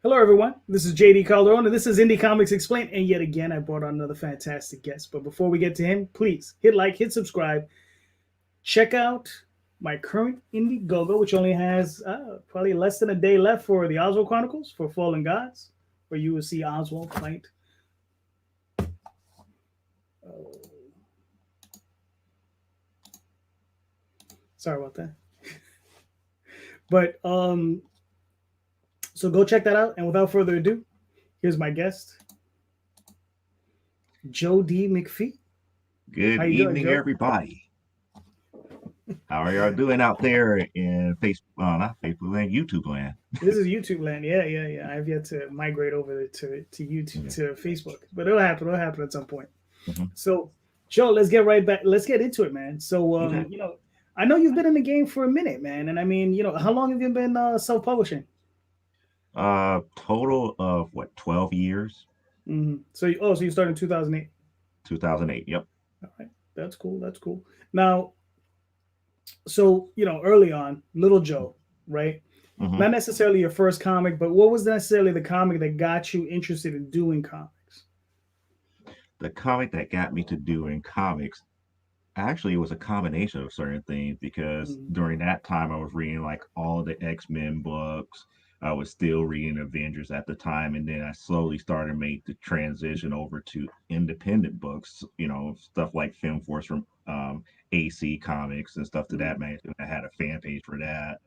Hello, everyone. This is JD Calderon, and this is Indie Comics Explained. And yet again, I brought on another fantastic guest. But before we get to him, please hit like, hit subscribe, check out my current Indiegogo, which only has probably less than a day left for the Oswald Chronicles for Fallen Gods, where you will see Oswald fight. Oh, sorry about that. But so go check that out. And without further ado, here's my guest, Joe D. McFee. How Good you doing, evening, Joe? everybody. How are y'all doing out there in not Facebook land, YouTube land? This is YouTube land. Yeah. I've yet to migrate over to YouTube Yeah. to Facebook, but it'll happen. It'll happen at some point. Mhm. So, Joe, let's get right back. Let's get into it, man. So, Okay. I know you've been in the game for a minute, man, and I mean, how long have you been self-publishing? Total of what, 12 years? So you started in 2008. 2008. Yep. All right, that's cool. That's cool. Now, so early on, Little Joe, right? hmm Not necessarily your first comic, but what was necessarily the comic that got you interested in doing comics? The comic that got me to doing comics actually it was a combination of certain things because Mm, during that time I was reading like all the X-Men books. I was still reading Avengers at the time, and then I slowly started to make the transition over to independent books, stuff like Film Force from AC Comics and stuff to mm, that magnitude. I had a fan page for that.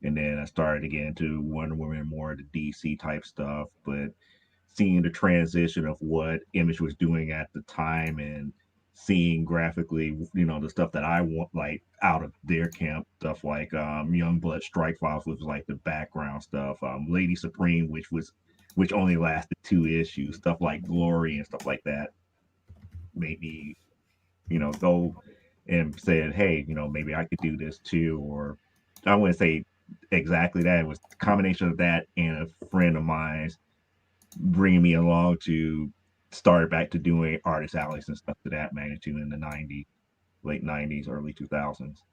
And then I started to get into Wonder Woman, more of the DC type stuff, but seeing the transition of what Image was doing at the time and seeing graphically, the stuff that I want like out of their camp, stuff like Young Blood Strike Files, which was like the background stuff, Lady Supreme, which only lasted 2 issues, stuff like Glory and stuff like that made me, go and said, hey, maybe I could do this too. Or I wouldn't say exactly that. It was a combination of that and a friend of mine's bringing me along to start back to doing artist alleys and stuff to that magnitude in the 90s, late 90s, early 2000s.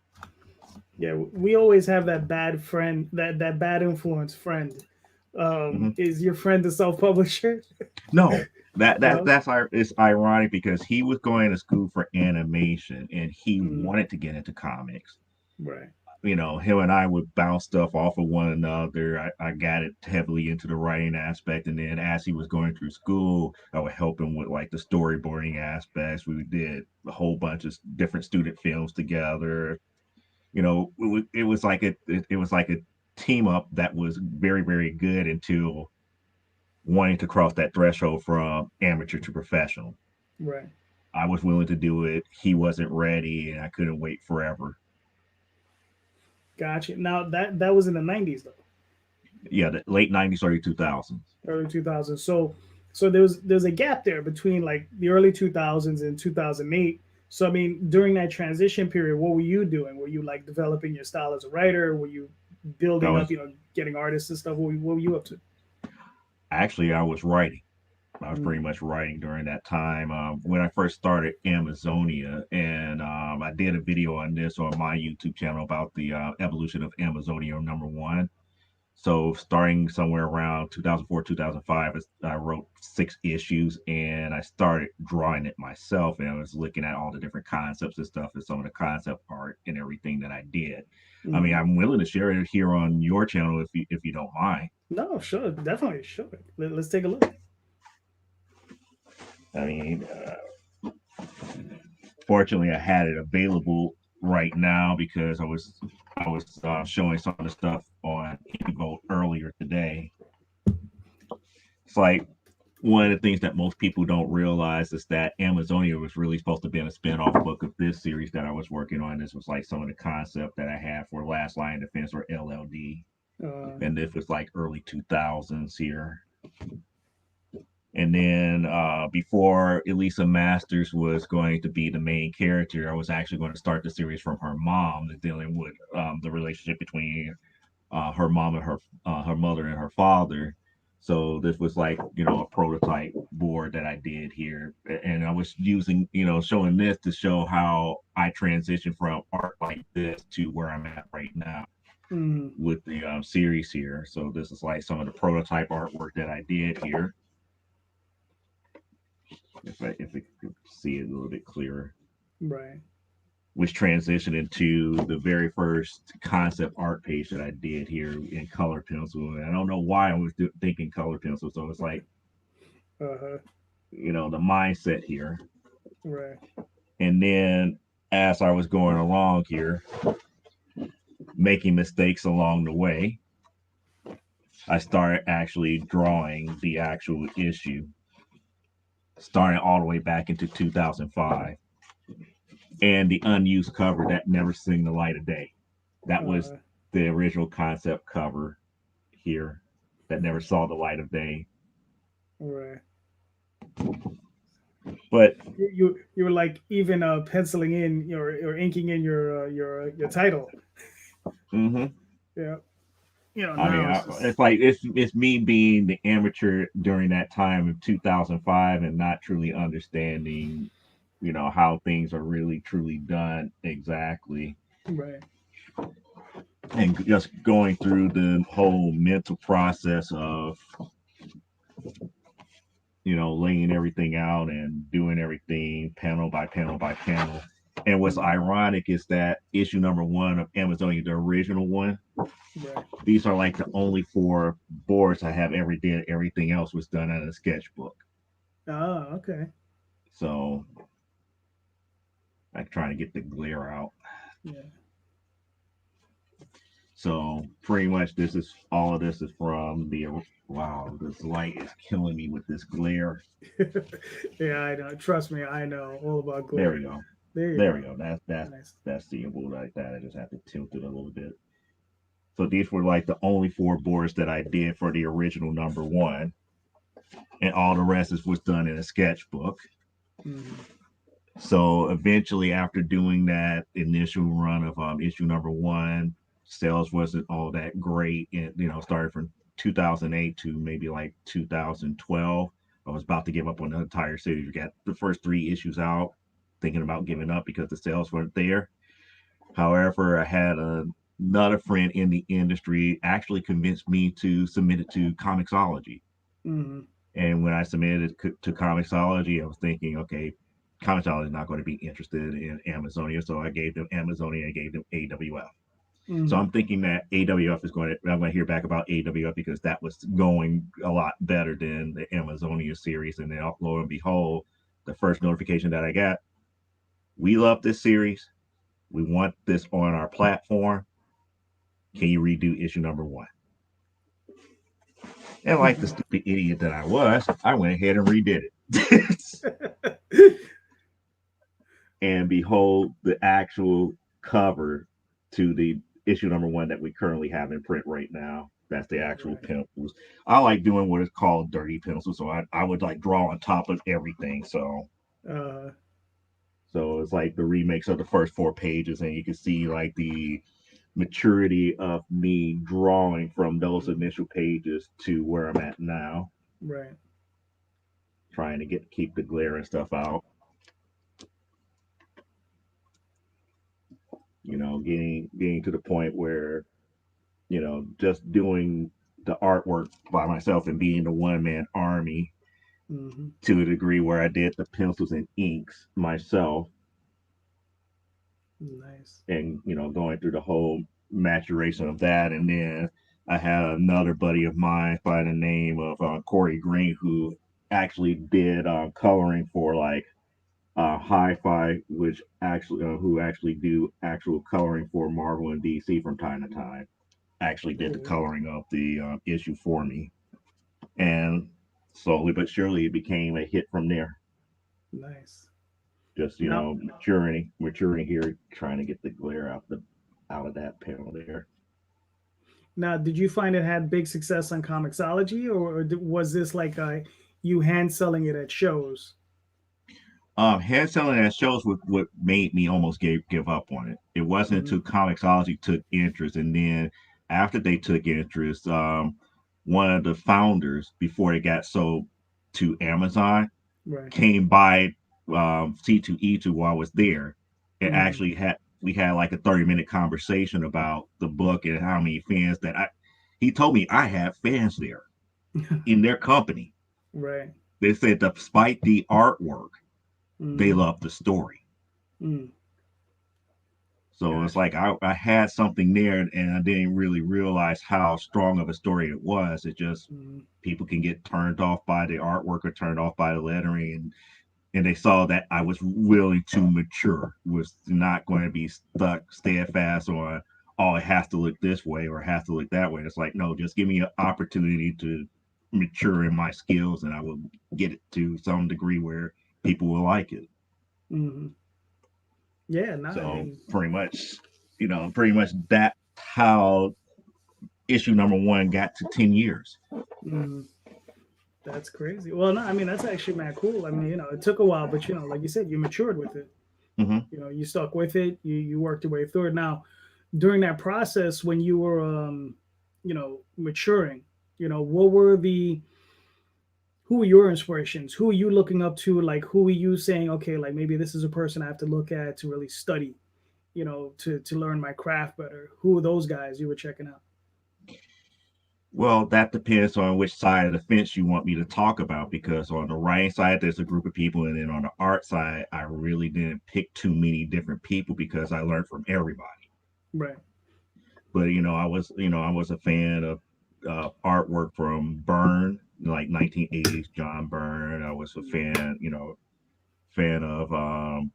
yeah, we always have that bad friend, that bad influence friend. hmm Is your friend the self-publisher? No, No. it's ironic because he was going to school for animation and he Mm, wanted to get into comics. right. Him and I would bounce stuff off of one another. I got it heavily into the writing aspect. And then as he was going through school, I would help him with like the storyboarding aspects. We did a whole bunch of different student films together. It was like a team up that was very, very good until wanting to cross that threshold from amateur to professional. Right. I was willing to do it. He wasn't ready, and I couldn't wait forever. Gotcha. Now that was in the 90s though, Yeah, the late 90s, early 2000s. early 2000s. So there's a gap there between like the early 2000s and 2008. So I mean, during that transition period, what were you doing? Were you like developing your style as a writer? Were you I building up, was getting artists and stuff? What were you up to? I was writing. I was pretty Mm, much writing during that time when I first started Amazonia, and I did a video on this on my YouTube channel about the evolution of Amazonia #1. So starting somewhere around 2004, 2005, I wrote 6 issues and I started drawing it myself. And I was looking at all the different concepts and stuff and some of the concept art and everything that I did. I mean, mm. I'm willing to share it here on your channel if you don't mind. No, sure, definitely, sure. Let's take a look. I mean, fortunately, I had it available right now because I was showing some of the stuff on Indiegogo earlier today. It's like one of the things that most people don't realize is that Amazonia was really supposed to be a spin-off book of this series that I was working on. This was like some of the concept that I had for Last Line of Defense or LLD. Uh, And this was like early 2000s here. And then before Elisa Masters was going to be the main character, I was actually going to start the series from her mom, dealing with the relationship between her mom and her mother and her father. So this was like a prototype board that I did here, and I was using showing this to show how I transitioned from art like this to where I'm at right now. Mm-hmm. with the series here. So this is like some of the prototype artwork that I did here. If we could see it a little bit clearer, Right. which transitioned into the very first concept art page that I did here in color pencil. And I don't know why I was thinking color pencil. So it's like, Uh-huh. the mindset here. Right. And then as I was going along here, making mistakes along the way, I started actually drawing the actual issue, starting all the way back into 2005. And the unused cover that never seen the light of day. That was Uh, the original concept cover here that never saw the light of day. right. But You were like even penciling in your or inking in your title. mm-hmm. Yeah. You know, I mean, now it's just it's like it's me being the amateur during that time of 2005 and not truly understanding, how things are really truly done exactly, right. and just going through the whole mental process of laying everything out and doing everything panel by panel by panel. And what's Mm, ironic is that issue number one of Amazonia, the original one, right. these are like the only four boards I have ever did. Everything else was done in a sketchbook. Ah, okay. So I'm trying to get the glare out. Yeah. So pretty much this is all of this is from the wow, this light is killing me with this glare. Yeah, I know. Trust me, I know all about There we glare. go. There you There we go. go. That's Nice. that's seeable like that. I just have to tilt it a little bit. So these were like the only four boards that I did for the original number one, and all the rest was done in a sketchbook. Mm-hmm. So eventually, after doing that initial run of issue number one, sales wasn't all that great. And started from 2008 to maybe like 2012. I was about to give up on the entire series. We got the first three issues out, thinking about giving up because the sales weren't there. However, I had another friend in the industry actually convinced me to submit it to Comixology. Mm-hmm. And when I submitted it to Comixology, I was thinking, okay, Comixology is not going to be interested in Amazonia, so I gave them Amazonia and gave them AWF. So Mm-hmm. I'm thinking that AWF is going to, I'm going to hear back about AWF because that was going a lot better than the Amazonia series. And then lo and behold, the first notification that I got, we love this series. We want this on our platform. Can you redo issue number one? And like the stupid idiot that I was, I went ahead and redid it. And behold, the actual cover to the issue number one that we currently have in print right now. That's the actual Right. pencils. I like doing what is called dirty pencils, so I would like draw on top of everything. Uh, So it's like the remakes of the first four pages, and you can see like the maturity of me drawing from those mhm. initial pages to where I'm at now, Right. trying to keep the glare and stuff out. Getting to the point where just doing the artwork by myself and being the one man army Mm-hmm. to a degree where I did the pencils and inks myself, Nice. and going through the whole maturation of that. And then I had another buddy of mine by the name of Corey Green who actually did coloring for like Hi-Fi, which actually who actually do actual coloring for Marvel and DC from time to time. Actually did the Cool. coloring of the issue for me, and slowly but surely it became a hit from there. Nice. Just Now, maturing here, trying to get the glare out of that panel there. now, did you find it had big success on Comixology, or was this like you hand selling it at shows? Hand selling at shows what made me almost give up on it. It wasn't Mm-hmm. until Comixology took interest, and then after they took interest, one of the founders before it got sold to Amazon Right. came by C2E2 while I was there. It Mm-hmm. actually had we had like a 30-minute conversation about the book and how many fans he told me I had fans there in their company. Right. They said despite the artwork, they Mm, loved the story. mm, So it's gotcha. like I had something there and I didn't really realize how strong of a story it was. It just Mm, people can get turned off by the artwork or turned off by the lettering and they saw that I was willing to mature, was not going to be stuck steadfast on, oh, it has to look this way or it has to look that way. It's like, no, just give me an opportunity to mature in my skills and I will get it to some degree where people will like it. mm. Yeah. No, I So mean, pretty much that how issue number one got to 10 years. mm, that's crazy. Well, no, I mean that's actually mad cool. I mean, it took a while, but like you said, you matured with it. Mm-hmm. You stuck with it. You worked your way through it. Now, during that process, when you were, maturing, what were the who are your inspirations? Who are you looking up to? Like, who are you saying, okay, like maybe this is a person I have to look at to really study, to learn my craft better? Who are those guys you were checking out? Well, that depends on which side of the fence you want me to talk about because on the writing side, there's a group of people, and then on the art side, I really didn't pick too many different people because I learned from everybody. Right. But I was a fan of artwork from Byrne, like 1980s John Byrne. I was a fan of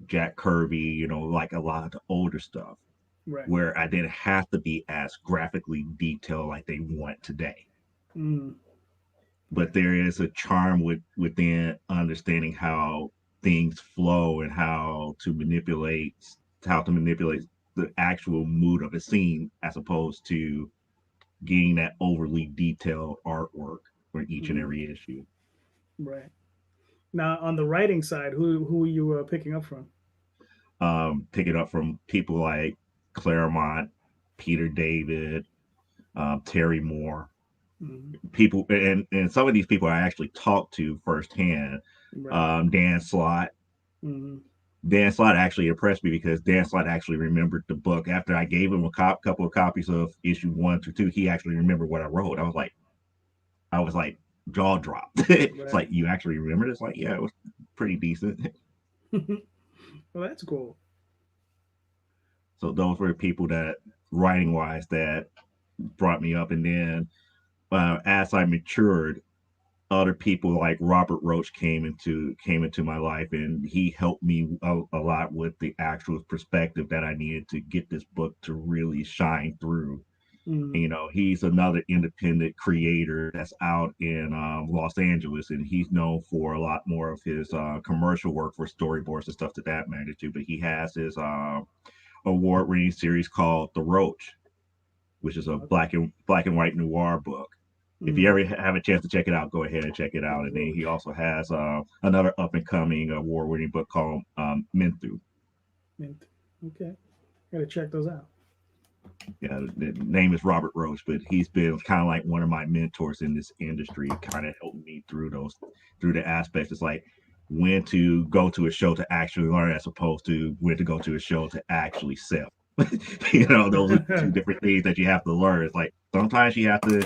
Jack Kirby. Like a lot of the older stuff Right. where I didn't have to be as graphically detailed like they want today. Mm, But there is a charm within understanding how things flow and how to manipulate the actual mood of a scene as opposed to getting that overly detailed artwork for each and mm, every issue. right. Now, on the writing side, who are you picking up from? Pick it up from people like Claremont, Peter David, Terry Moore, Mm, people, and some of these people I actually talked to firsthand. right. Dan Slott. Mm, Dan Slott actually impressed me because Dan Slott actually remembered the book. After I gave him a couple of copies of issue 1 to 2, he actually remembered what I wrote. I was like jaw dropped. It's right. like you actually remembered. It's like yeah, it was pretty decent. Well, that's cool. So those were the people that writing wise that brought me up, and then as I matured, other people like Robert Roach came into my life, and he helped me a lot with the actual perspective that I needed to get this book to really shine through. And, Mm, he's another independent creator that's out in Los Angeles, and he's known for a lot more of his commercial work for storyboards and stuff to that magnitude. But he has his award-winning series called The Roach, which is a okay. black and white noir book. If you Mm, ever have a chance to check it out, go ahead and check it the out. And then he roach. also has another up and coming award-winning book called Menthu. Mint. Okay. Gotta check those out. Yeah, the name is Robert Roach, but he's been kind of like one of my mentors in this industry, kind of helping me through the aspects. It's like when to go to a show to actually learn as opposed to when to go to a show to actually sell. Those are two different things that you have to learn. It's like sometimes you have to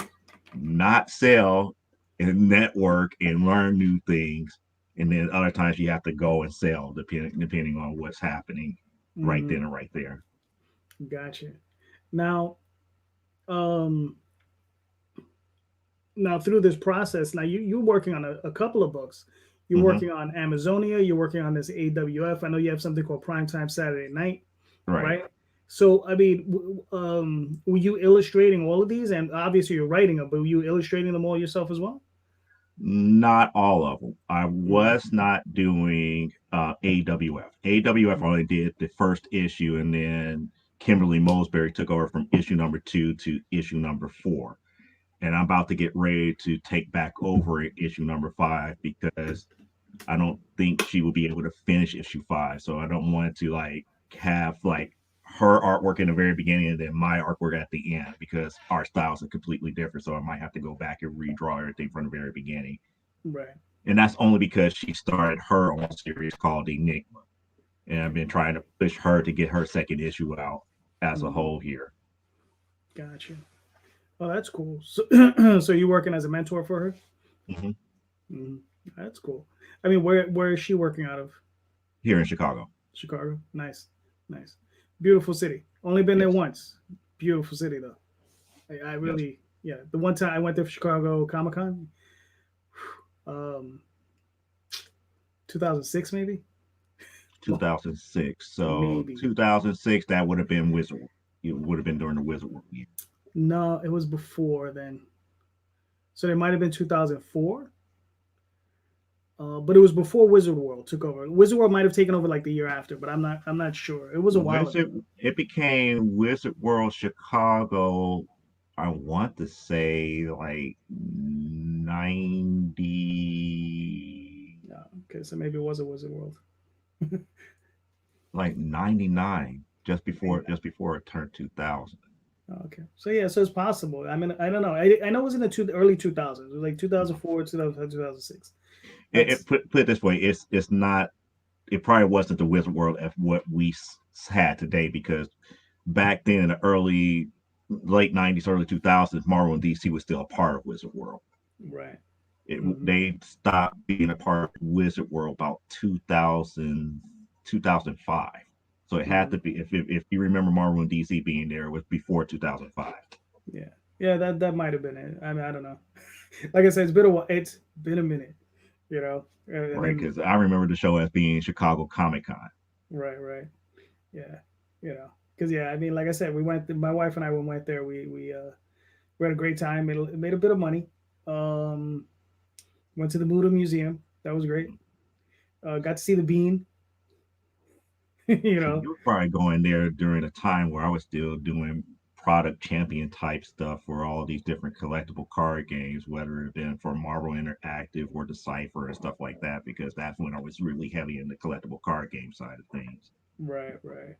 not sell and network and learn new things, and then other times you have to go and sell depending on what's happening right then Mm, and right there. gotcha. Now, um, now through this process, now you're working on a couple of books. You're Hmm. working on Amazonia. You're working on this AWF. I know you have something called Primetime Saturday Night, Right. right? So, I mean, were you illustrating all of these? And obviously, you're writing them, but were you illustrating them all yourself as well? Not all of them. I Mm, was not doing AWF. AWF mm, only did the first issue, and then Kimberly Mosberry took over from issue number 2 to issue number 4. And I'm about to get ready to take back over issue number 5 because I don't think she will be able to finish issue 5. So I don't want to like have like her artwork in the very beginning and then my artwork at the end because our styles are completely different. So I might have to go back and redraw everything from the very beginning. right. And that's only because she started her own series called Enigma. and I've been trying to push her to get her second issue out as a Mm-hmm. whole here. Gotcha. Oh, that's cool. So, so you're working as a mentor for her? Hmm. Mm-hmm. That's cool. I mean, where is she working out of? Here in Chicago. Chicago. Nice, nice, beautiful city. Only been there Yes, once. Beautiful city though. I yes. really, yeah. The one time I went there for Chicago Comic Con, um, 2006 maybe, 2006. So maybe. 2006, that would have been Wizard. It would have been during the Wizard World year. No, it was before then. So it might have been 2004. But it was before Wizard World took over. Wizard World might have taken over like the year after, but I'm not sure. It was a while ago. Wizard. It became Wizard World Chicago. I want to say like 90, No, okay, so maybe it was a Wizard World. like 99, Maybe just before it turned 2000. not. Okay, so yeah, so it's possible. I mean, I don't know. I know it was in the early 2000s. It was like 2004, 2005, 2006. It That's put it this way, it's not. It probably wasn't the Wizard World of what we had today, because back then in the late 90s, early 2000s, Marvel and DC was still a part of Wizard World. right. Hmm. They stopped being a part of Wizard World about 2000, 2005. So it had Hmm. to be, if you remember Marvel and DC being there, it was before 2005. Yeah, yeah. That might have been it. I mean, I don't know. Like I said, it's been a while. It's been a minute. You know, and Right? then Because I remember the show as being Chicago Comic Con. right, right. Yeah, you know, because yeah, I mean, like I said, we went. My wife and I went there. We had a great time. Made a bit of money. Um, Went to the Muda Museum. That was great. Got to see the bean. You See, know. you were probably going there during a time where I was still doing product champion type stuff for all these different collectible card games, whether it been for Marvel Interactive or Decipher and stuff like that, because that's when I was really heavy in the collectible card game side of things. Right, right.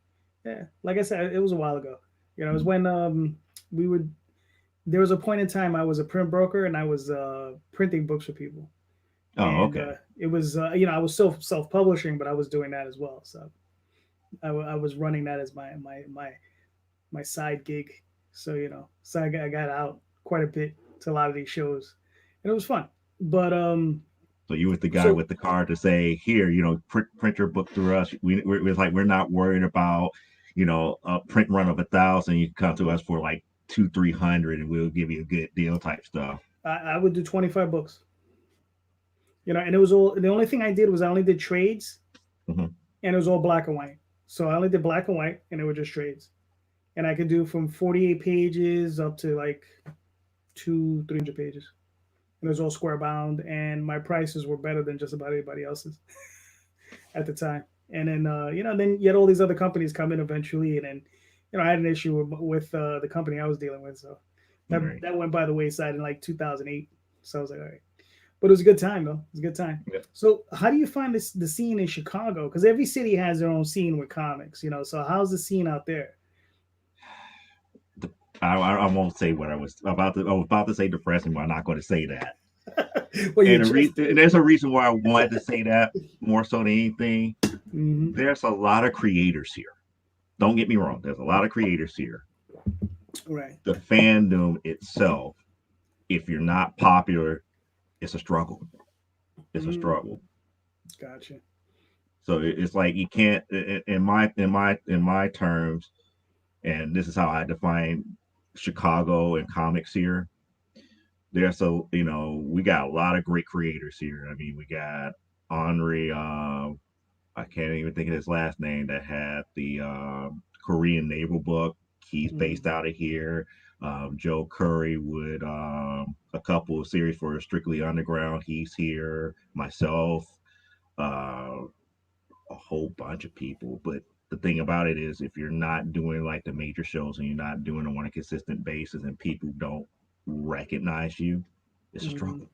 Yeah, like I said, it was a while ago. You know, it was Mhm. when we would. There was a point in time I was a print broker and I was printing books for people, Oh, and okay. it was I was still self publishing, but I was doing that as well. So I was running that as my side gig. So so I got out quite a bit to a lot of these shows, and it was fun. But So you was the guy so with the card to say, here, print your book through us. We're like, we're not worried about, a print run of 1,000. You can come to us for like 200, 300, and we'll give you a good deal type stuff. I would do 25 books. And it was all the only thing I did was I only did trades, Hmm. and it was all black and white. So I only did black and white, and it were just trades. And I could do from 48 pages up to like 300 pages. And it was all square bound, and my prices were better than just about anybody else's at the time. And then then you had all these other companies come in eventually, and then I had an issue with the company I was dealing with, so Right. that went by the wayside in like 2008. So I was like, all right. But it was a good time though. It was a good time. Yeah. So how do you find the scene in Chicago? Because every city has their own scene with comics, So how's the scene out there? The, I won't say what I was about to. I was about to say depressing, but I'm not going to say that. Well, you And just. there's a reason why I wanted to say that more so than anything. Hmm. There's a lot of creators here. Don't get me wrong. There's a lot of creators here. Right. The fandom itself, if you're not popular, it's a struggle. It's a Mm, struggle. gotcha. So it's like you can't, in my terms, and this is how I define Chicago and comics here. We got a lot of great creators here. I mean, we got Henri, I can't even think of his last name, that had the Korean naval book. He's Mm, based out of here. Joe Curry would a couple of series for Strictly Underground. He's here. Myself, uh, a whole bunch of people. But the thing about it is, if you're not doing like the major shows and you're not doing them on a consistent basis, and people don't recognize you, it's a mm-hmm. struggle.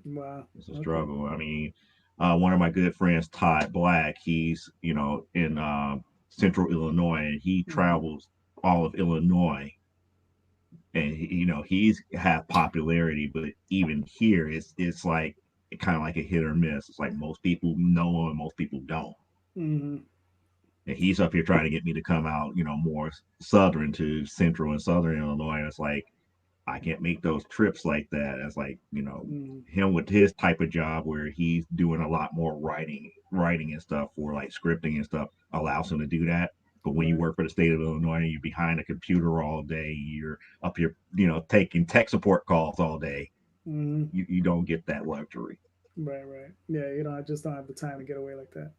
Wow. It's a Okay. struggle. I mean, one of my good friends, Todd Black, he's in Central Illinois, and he Hmm. travels all of Illinois, and he's had popularity, but even here, it's like kind of like a hit or miss. It's like most people know him and most people don't. Hmm. And he's up here trying to get me to come out, more southern to central and southern Illinois. And it's like, I can't make those trips like that. It's like, Mm, him with his type of job where he's doing a lot more writing and stuff for like scripting and stuff allows him to do that. But when you right. work for the state of Illinois and you're behind a computer all day, you're up here, taking tech support calls all day, Mm, you don't get that luxury. right, right. Yeah, I just don't have the time to get away like that.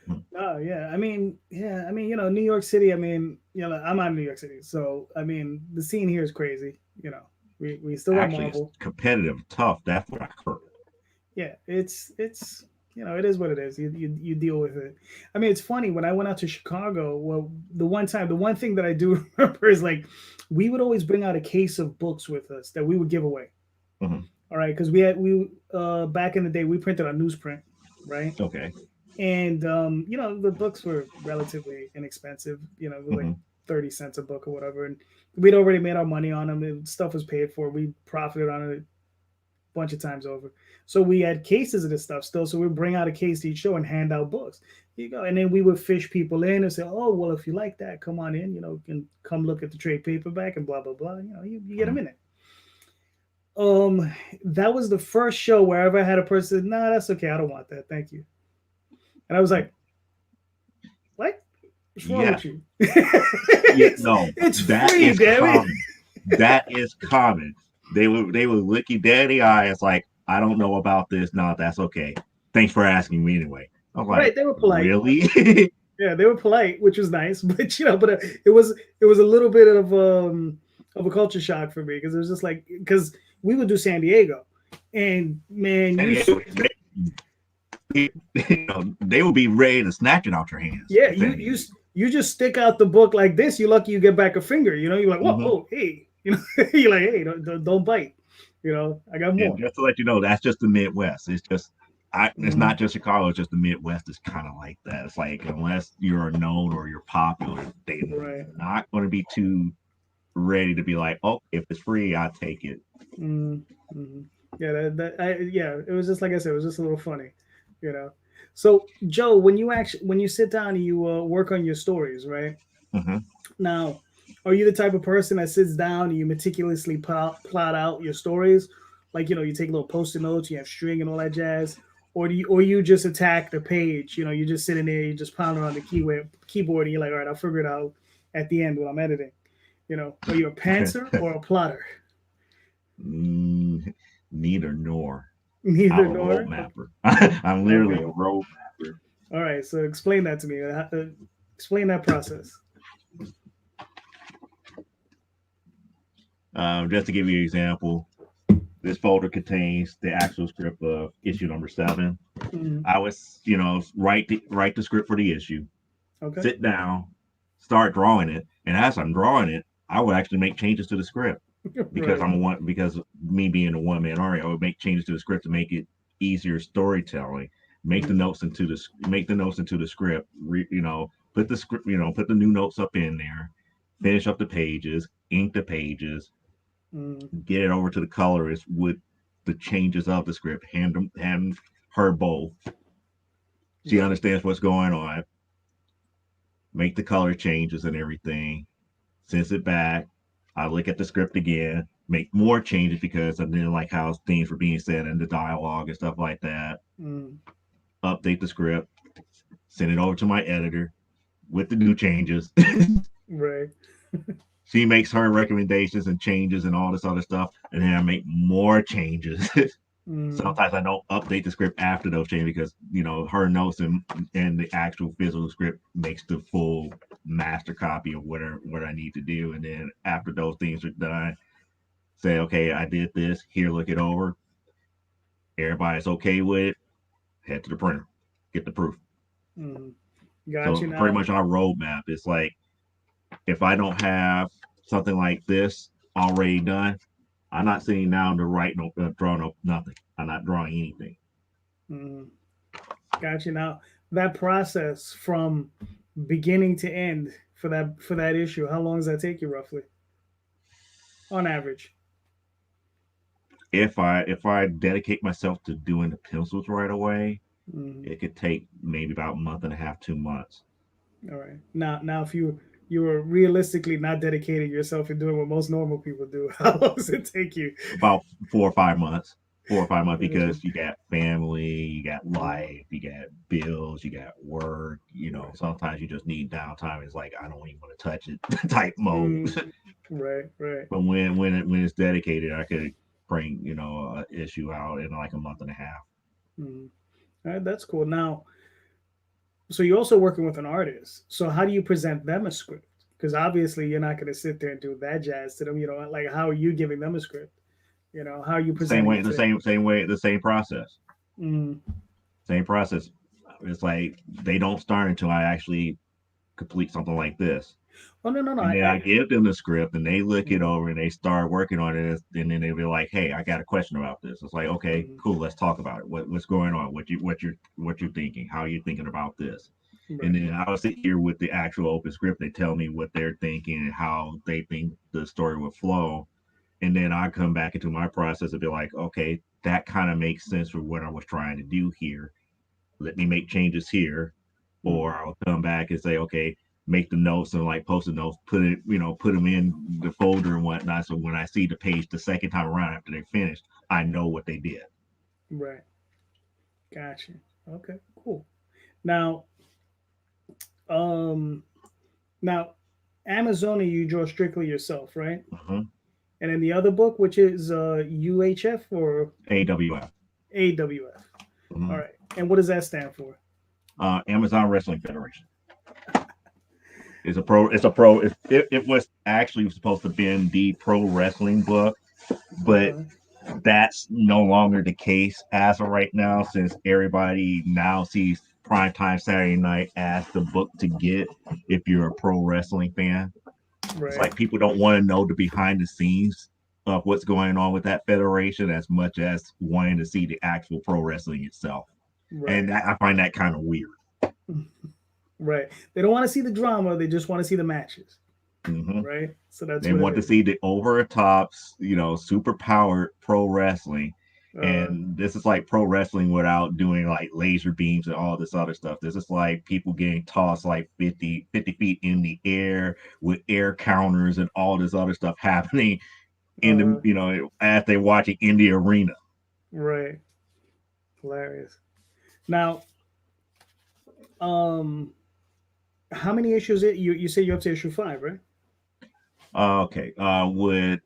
Hmm. Oh yeah, New York City. I mean, I'm out of New York City, so I mean, the scene here is crazy. We still got Actually, it's Marvel. competitive, tough. That's what I heard. Yeah, it's it is what it is. You deal with it. I mean, it's funny when I went out to Chicago. Well, the one thing that I do remember is like we would always bring out a case of books with us that we would give away. Hmm. All right, because we back in the day we printed on newsprint, right? Okay. And the books were relatively inexpensive. It was like Hmm. 30 cents a book or whatever, and we'd already made our money on them. And stuff was paid for. We profited on it a bunch of times over. So we had cases of this stuff still. So we'd bring out a case to each show and hand out books. You go, and then we would fish people in and say, "Oh, well, if you like that, come on in. You can come look at the trade paperback and blah blah blah. You get them Hmm. in it." Um, that was the first show where I ever had a person, "Nah, that's okay. I don't want that. Thank you." And I was like, "What? What's wrong Yeah. with you?" Yeah. it's, No, it's that free, is damn it. common. That is common. They would look you dead in the eye. It's like, I don't know about this. No, that's okay. Thanks for asking me anyway. I'm like, Right? They were polite. really? Yeah, they were polite, which was nice. But it was a little bit of a culture shock for me because it was just like because we would do San Diego, and man, San Diego, they would be ready to snatch it out your hands yeah, in you San you Diego. you just stick out the book like this. You're lucky you get back a finger. You're like, whoa, Hmm. oh, hey, you're like, hey, don't bite. I got And more. just to let you know, that's just the Midwest. It's just, it's Mm, not just Chicago. It's just the Midwest is kind of like that. It's like unless you're known or you're popular, they're right. not going to be too ready to be like, oh, if it's free, I'll take it. Mm, mm. Yeah, yeah, it was just like I said, it was just a little funny, you know. So, Joe, when you sit down and you work on your stories, right? Hmm. Now, are you the type of person that sits down and you meticulously plot out your stories? Like, you take little post-it notes, you have string and all that jazz, or you just attack the page? You're just sitting there, you're just pounding on the keyboard, and you're like, all right, I'll figure it out at the end when I'm editing. Are you a pantser or a plotter? Neither nor. I'm Neither a road nor. mapper. I'm literally Okay. a road mapper. All right. So explain that to me. Explain that process. Just to give you an example, this folder contains the actual script of issue number 7. Mm, I was, write the script for the issue, okay. sit down, start drawing it, and as I'm drawing it, I would actually make changes to the script because Right. because me being a one man army, I would make changes to the script to make it easier storytelling. Make the Mm, notes into the script. Put the script, put the new notes up in there, finish up the pages, ink the pages, mm, get it over to the colorist with the changes of the script. Hand her both. She right. understands what's going on. Make the color changes and everything. Sends it back. I look at the script again, make more changes because I didn't like how things were being said in the dialogue and stuff like that. Mm, Update the script, send it over to my editor with the new changes. right. She makes her recommendations and changes and all this other stuff, and then I make more changes. Mm, Sometimes I don't update the script after those changes because her notes and the actual physical script makes the full master copy of what I need to do. And then after those things are done, say, okay, I did this. Here, look it over. Everybody's okay with it. Head to the printer, get the proof. mm. Got So you pretty now. much our roadmap is like if I don't have something like this already done, I'm not sitting down to write no draw no nothing. I'm not drawing anything. Mm, got you now. That process from beginning to end for that issue, how long does that take you roughly, on average? If I dedicate myself to doing the pencils right away, Mm, it could take maybe about a month and a half, 2 months. All right. Now, if you were realistically not dedicating yourself and doing what most normal people do, how long does it take you? About 4 or 5 months. 4 or 5 months Gotcha. because you got family, you got Mm, life, you got bills, you got work. right. Sometimes you just need downtime. It's like I don't even want to touch it type mode. Mm, right. Right. But when it's dedicated, I could bring a issue out in like a month and a half. Mm. All right. That's cool. Now, so you're also working with an artist. So how do you present them a script? Because obviously you're not going to sit there and do that jazz to them. Like how are you giving them a script? How are you Same presenting way, it the to them? same way, the same process. Mm. Same process. It's like they don't start until I actually complete something like this. Oh no, no, no. And then I give them the script and they look it Mm, over and they start working on it. And then they'll be like, hey, I got a question about this. It's like, okay, mm, cool, let's talk about it. What's going on? What you're thinking? How are you thinking about this? And right. then I'll sit here with the actual open script. They tell me what they're thinking and how they think the story will flow. And then I come back into my process and be like, okay, that kind of makes sense for what I was trying to do here. Let me make changes here. Or Mm, I'll come back and say, okay, make the notes and like post-it notes, put them in the folder and whatnot. So when I see the page the second time around after they're finished, I know what they did. right. Gotcha. Okay. Cool. Now, um, now, Amazonia, you draw strictly yourself, right? Uh-huh. And then the other book, which is UHF or AWF. AWF. All Uh-huh. right. And what does that stand for? Amazon Wrestling Federation. It was actually supposed to be the pro wrestling book, but Uh, that's no longer the case as of right now, since everybody now sees Primetime Saturday Night as the book to get if you're a pro wrestling fan. It's right. like people don't want to know the behind the scenes of what's going on with that federation as much as wanting to see the actual pro wrestling itself. And Right. I find that kind of weird. Right. They don't want to see the drama. They just want to see the matches. Hmm. Right. So that's They what it want to is. see the over the tops, super powered pro wrestling. Uh, And this is like pro wrestling without doing like laser beams and all this other stuff. This is like people getting tossed like 50 feet in the air with air counters and all this other stuff happening in uh, as they're watching in the arena. right. Hilarious. Now, um, how many issues it you say you're up to issue 5, right? Okay. With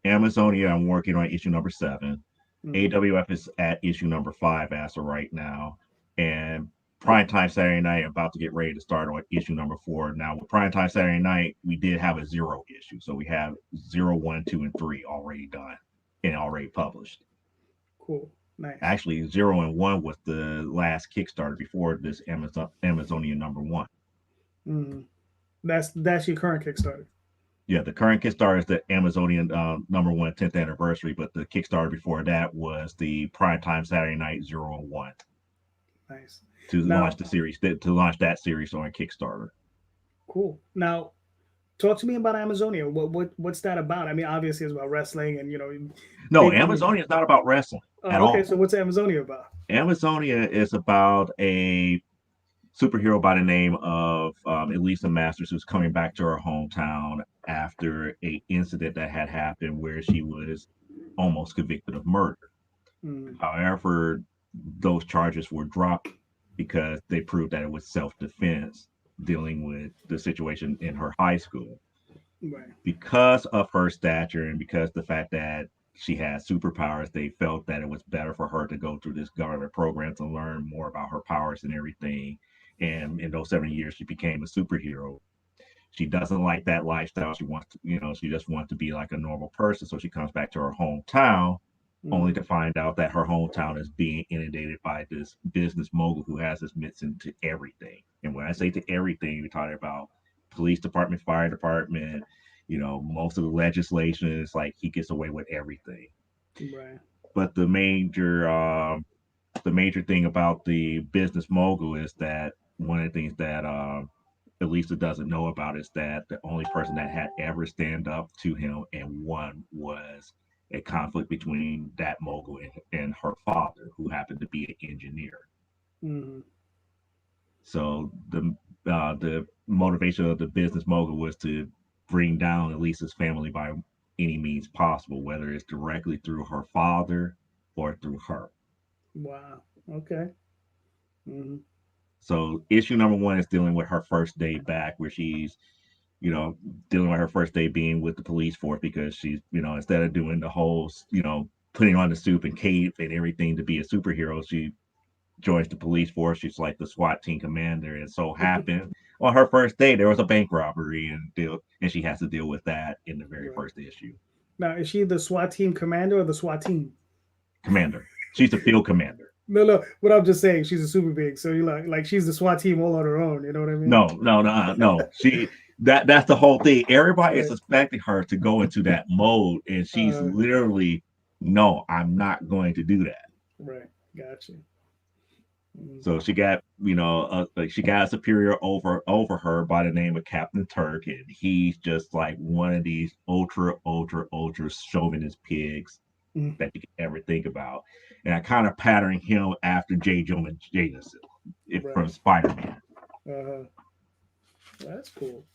Amazonia, I'm working on issue number 7. Mm, AWF is at issue number 5 as of right now. And Primetime Saturday Night, I'm about to get ready to start on issue number 4. Now, with Primetime Saturday Night, we did have a 0 issue. So we have 0, 1, 2, and 3 already done and already published. cool. Nice. Actually, 0 and 1 was the last Kickstarter before this Amazonia number 1. Mm, that's your current Kickstarter. Yeah, the current Kickstarter is the Amazonian number 1 10th anniversary, but the Kickstarter before that was the Primetime Saturday Night 0 and 1 Nice. to launch Now, the series to launch that series on Kickstarter. cool. Now, talk to me about Amazonia. What's that about? I mean, obviously it's about wrestling and No, big. Amazonia is not about wrestling at Oh, okay. all. So what's Amazonia about? Amazonia is about a superhero by the name of Elisa Masters, who's coming back to her hometown after a incident that had happened where she was almost convicted of murder. Mm, However, those charges were dropped because they proved that it was self-defense dealing with the situation in her high school. right. Because of her stature and because the fact that she had superpowers, they felt that it was better for her to go through this government program to learn more about her powers and everything. And in those 7 years, she became a superhero. She doesn't like that lifestyle. She wants to, she just wants to be like a normal person. So she comes back to her hometown only Mm, to find out that her hometown is being inundated by this business mogul who has his mitts into everything. And when I say to everything, we're talking about police department, fire department, most of the legislation is like he gets away with everything. right. But the major thing about the business mogul is that one of the things that Elisa doesn't know about is that the only person that had ever stand up to him and won was a conflict between that mogul and her father, who happened to be an engineer. Mm, So the motivation of the business mogul was to bring down Elisa's family by any means possible, whether it's directly through her father or through her. Wow. Okay. Hmm. So issue number one is dealing with her first day back, where she's, dealing with her first day being with the police force because she's, instead of doing the whole, putting on the suit and cape and everything to be a superhero, she joins the police force. She's like the SWAT team commander. And so happened on her first day there was a bank robbery and she has to deal with that in the very Right. first issue. Now, is she the SWAT team commander or the SWAT team? Commander. She's the field commander. No, no. What I'm just saying, she's a super big. So you like she's the SWAT team all on her own. You know what I mean? No, no, no, no. That's the whole thing. Everybody is Right. expecting her to go into that mode, and she's Uh, literally, no, I'm not going to do that. right. Gotcha. Mm. So she got, like she got a superior over her by the name of Captain Turk, and he's just like one of these ultra chauvinist pigs Mm. that you can ever think about. And I kind of pattern him after J. Jonah Jameson from Right. Spider Man. Uh, that's cool.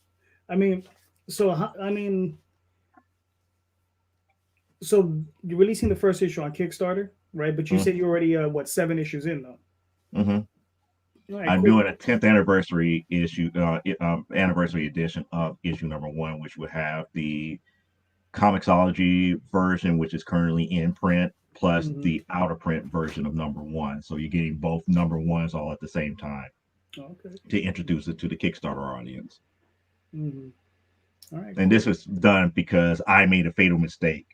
I mean, so I mean, so you're releasing the first issue on Kickstarter, right? But you said you're already what 7 issues in though. Mm-hmm. All right, I'm cool. doing a 10th anniversary issue, anniversary edition of issue number one, which would have the Comixology version, which is currently in print, plus Hmm. the out of print version of number one. So you're getting both number ones all at the same time Okay. to introduce it to the Kickstarter audience. Hmm. All right, And this cool. was done because I made a fatal mistake.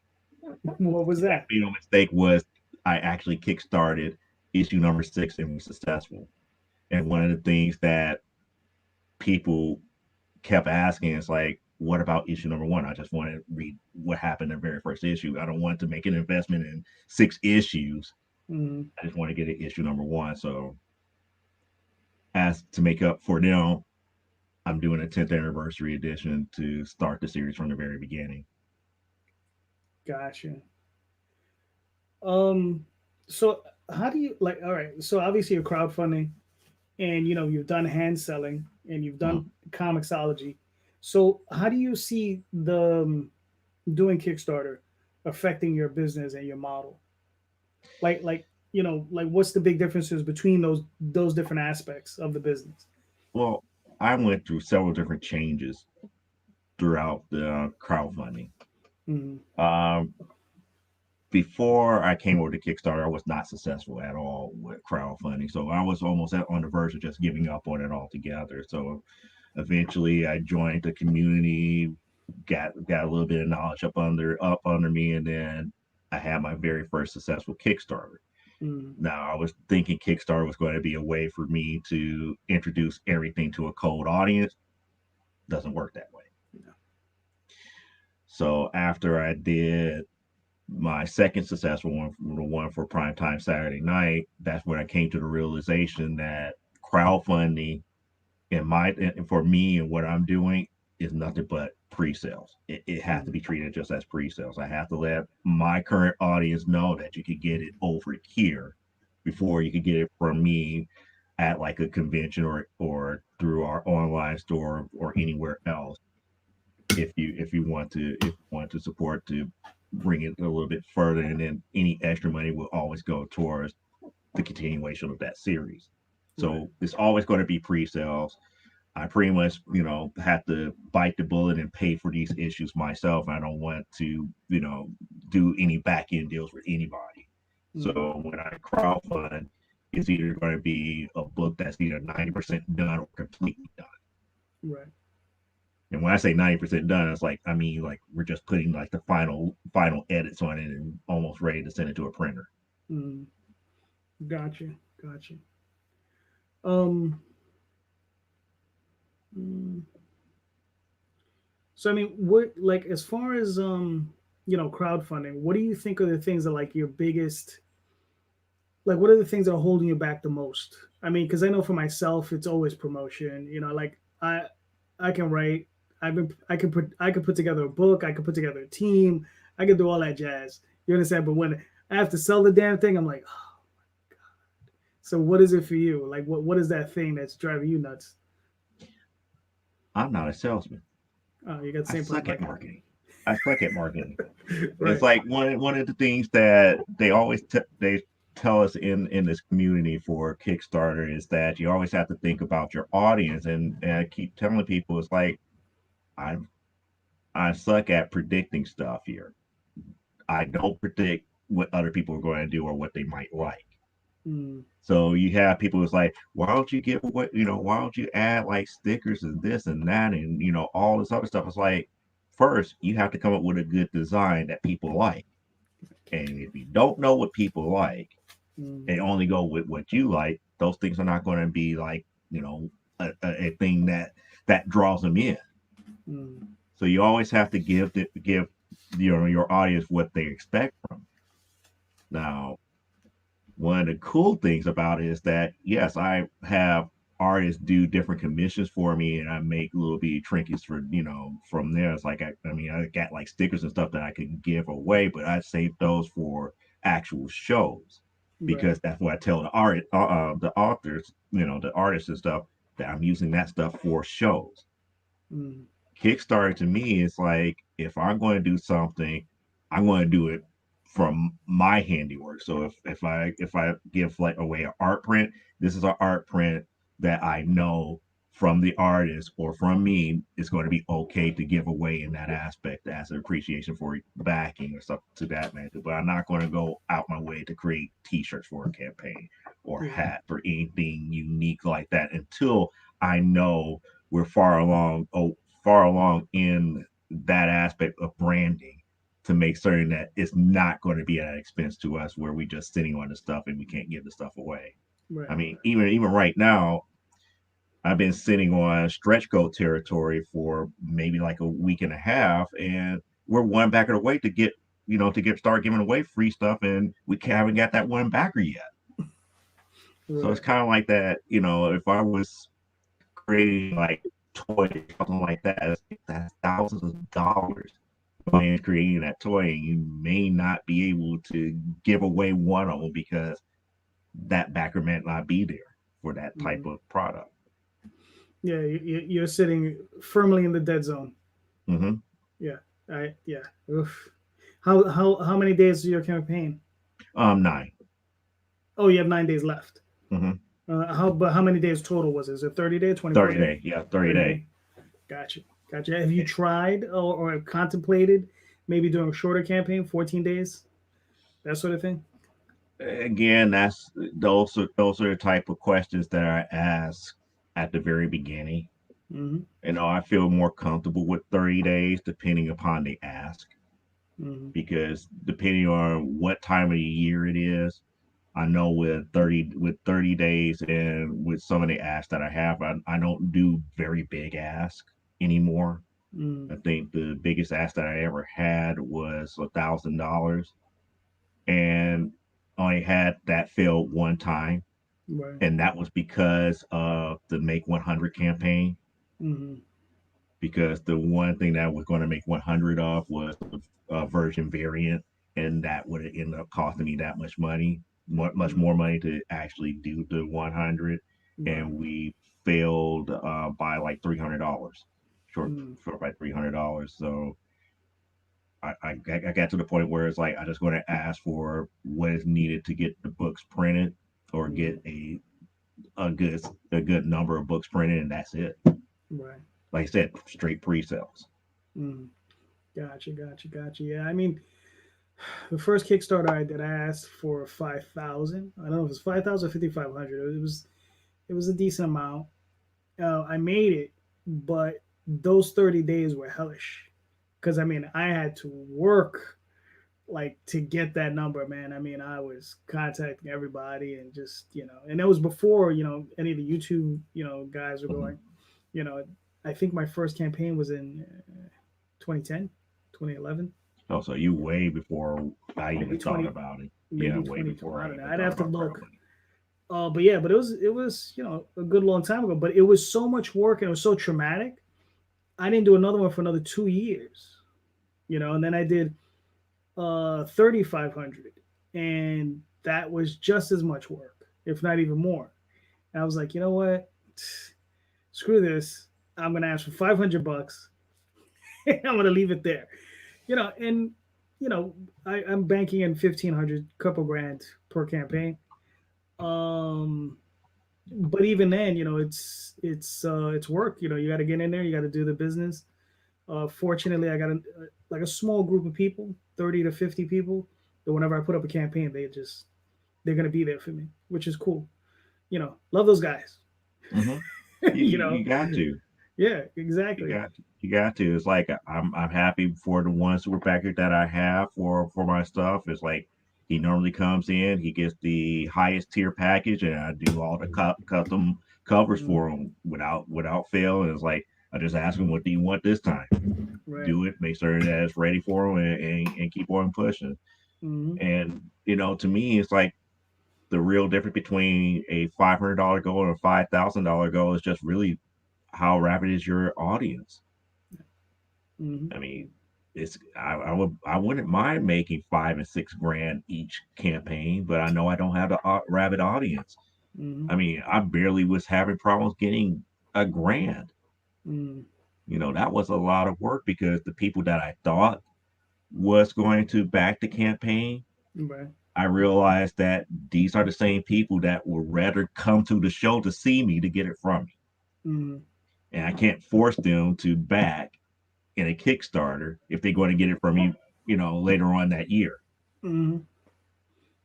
What was That that? fatal mistake was I actually kickstarted issue number six and was successful. And one of the things that people kept asking is like, what about issue number one? I just want to read what happened in the very first issue. I don't want to make an investment in 6 issues. Hmm. I just want to get an issue number one. So, as to make up for them, I'm doing a 10th anniversary edition to start the series from the very beginning. Gotcha. Um, so how do you like? All right, so obviously you're crowdfunding, and you've done hand selling, and you've Mhm. done comicsology. So how do you see the doing Kickstarter affecting your business and your model? Like what's the big differences between those different aspects of the business? Well, I went through several different changes throughout the crowdfunding. Hmm. Um, Before I came over to Kickstarter, I was not successful at all with crowdfunding. So I was almost on the verge of just giving up on it altogether. So eventually I joined the community, got a little bit of knowledge up under me, and then I had my very first successful Kickstarter. Hmm. Now I was thinking Kickstarter was going to be a way for me to introduce everything to a cold audience. Doesn't work that way. So after I did my second successful one, the one for primetime Saturday night, that's when I came to the realization that crowdfunding for me and what I'm doing is nothing but pre-sales. It has to Hmm. be treated just as pre-sales. I have to let my current audience know that you could get it over here before you could get it from me at like a convention or through our online store or anywhere else if you want to support to bring it a little bit further, and then any extra money will always go towards the continuation of that series. Right. So it's always going to be pre-sales. I pretty much, have to bite the bullet and pay for these issues myself. I don't want to, do any back end deals with anybody. Hmm. So when I crowdfund, it's either going to be a book that's either 90% done or completely done. Right. And when I say 90% done, it's like I mean like we're just putting like the final edits on it and almost ready to send it to a printer. Hmm. Gotcha. Gotcha. Um. mm, So I mean, what like as far as crowdfunding, what do you think are the things that like your biggest like what are the things that are holding you back the most? I mean, because I know for myself, it's always promotion. Like I can write. I could put together a book. I could put together a team. I could do all that jazz. You understand? But when I have to sell the damn thing, I'm like, oh. So what is it for you? Like what is that thing that's driving you nuts? I'm not a salesman. Oh, you got the I same problem suck I at got. marketing. I suck at marketing. It's Right. like one of the things that they always they tell us in this community for Kickstarter is that you always have to think about your audience, and I keep telling people it's like I'm I suck at predicting stuff here. I don't predict what other people are going to do or what they might like. Mm, So you have people who's like, why don't you give what why don't you add like stickers and this and that and all this other stuff? It's like first you have to come up with a good design that people like. And if you don't know what people like mm, and only go with what you like, those things are not going to be like, a thing that draws them in. mm, So you always have to give your audience what they expect from. Now, one of the cool things about it is that yes, I have artists do different commissions for me, and I make little bitty trinkets for from there. It's like I mean I got like stickers and stuff that I can give away, but I save those for actual shows right. because that's what I tell the authors, the artists and stuff that I'm using that stuff for shows. Mm, Kickstarter to me is like if I'm going to do something, I'm going to do it from my handiwork. So if I give like away an art print, this is an art print that I know from the artist or from me is going to be okay to give away in that aspect as an appreciation for backing or something to that matter. But I'm not going to go out my way to create T-shirts for a campaign or yeah. hats or anything unique like that until I know we're far along in that aspect of branding to make certain that it's not going to be at an expense to us where we just sitting on the stuff and we can't give the stuff away. I Right. mean, even right now, I've been sitting on stretch goal territory for maybe like a week and a half, and we're one backer away to get to get start giving away free stuff, and we haven't got that one backer yet. So it's Right. kind of like that. If I was creating like toys, something like that, that's thousands of dollars going creating that toy, and you may not be able to give away one of them because that backer might not be there for that type Mm. of product. Yeah, you're sitting firmly in the dead zone. Mm-hmm. Yeah. Yeah. Oof. How many days is your campaign? 9. Oh, you have 9 days left. Mm-hmm. How many days total was it? Is it 30 day, 24 30 day? day, yeah, 30 30 day. day. Gotcha. Gotcha. Have you tried or contemplated maybe doing a shorter campaign, 14 days, that sort of thing? Again, those are the type of questions that I ask at the very beginning. Mm-hmm. I feel more comfortable with 30 days depending upon the ask Mm-hmm. because depending on what time of the year it is, I know with 30 days and with some of the asks that I have, I don't do very big ask anymore. Mm-hmm. I think the biggest ask that I ever had was $1,000, and only had that failed one time, Right. and that was because of the Make 100 campaign. Mm-hmm. Because the one thing that was going to make 100 off was the version variant, and that would have ended up costing me that much money, much Mm-hmm. more money to actually do the 100, Right. and we failed by like $300, Mm-hmm. short by $300. So I got to the point where it's like I just going to ask for what is needed to get the books printed or Mm-hmm. get a good a good number of books printed, and that's it. Right. Like I said, straight pre-sales. Mm-hmm. Gotcha. Gotcha. Gotcha. Yeah. I mean, the first Kickstarter I did, I asked for 5,000. I don't know if it was 5,000 or 5,500. It was a decent amount. I made it, but those 30 days were hellish because I mean I had to work like to get that number, man. I mean I was contacting everybody and just and that was before any of the YouTube guys were Mm-hmm. going. You know, I think my first campaign was in 2010, 2011, Oh, so you way before I maybe even thought 20, about it. Yeah, maybe way 2020. before I I don't know. even I'd thought have to about look. crowdfunding. But yeah, but it was a good long time ago. But it was so much work and it was so traumatic. I didn't do another one for another 2 years. And then I did 3,500, and that was just as much work. if not even more. And I was like, you know what? Screw this. I'm gonna ask for $500. I'm gonna leave it there. And you know, I'm banking in 1,500, couple grand per campaign. Um, but even then, it's work. You got to get in there. You got to do the business. Fortunately, I got like a small group of people, 30 to 50 people. That whenever I put up a campaign, they're gonna be there for me, which is cool. Love those guys. Hmm. You, you you know, you got to. yeah, You exactly. got you got to. It's like I'm happy for the one super package that I have for my stuff. It's like he normally comes in, he gets the highest tier package, and I do all the custom covers Mm, for him without fail. And it's like I just ask him, what do you want this time? right. Do it, make sure that it's ready for him, and keep on pushing. Mm, And to me, it's like the real difference between a $500 goal and a $5,000 goal is just really how rapid is your audience. mm, I mean, I wouldn't mind making 5 and 6 grand each campaign, but I know I don't have the rabid audience. mm, I mean, I barely was having problems getting a grand. mm, That was a lot of work because the people that I thought was going to back the campaign, right. I realized that these are the same people that would rather come to the show to see me to get it from me. Mm, And I can't force them to back in a Kickstarter if they're going to get it from me, later on that year. mm,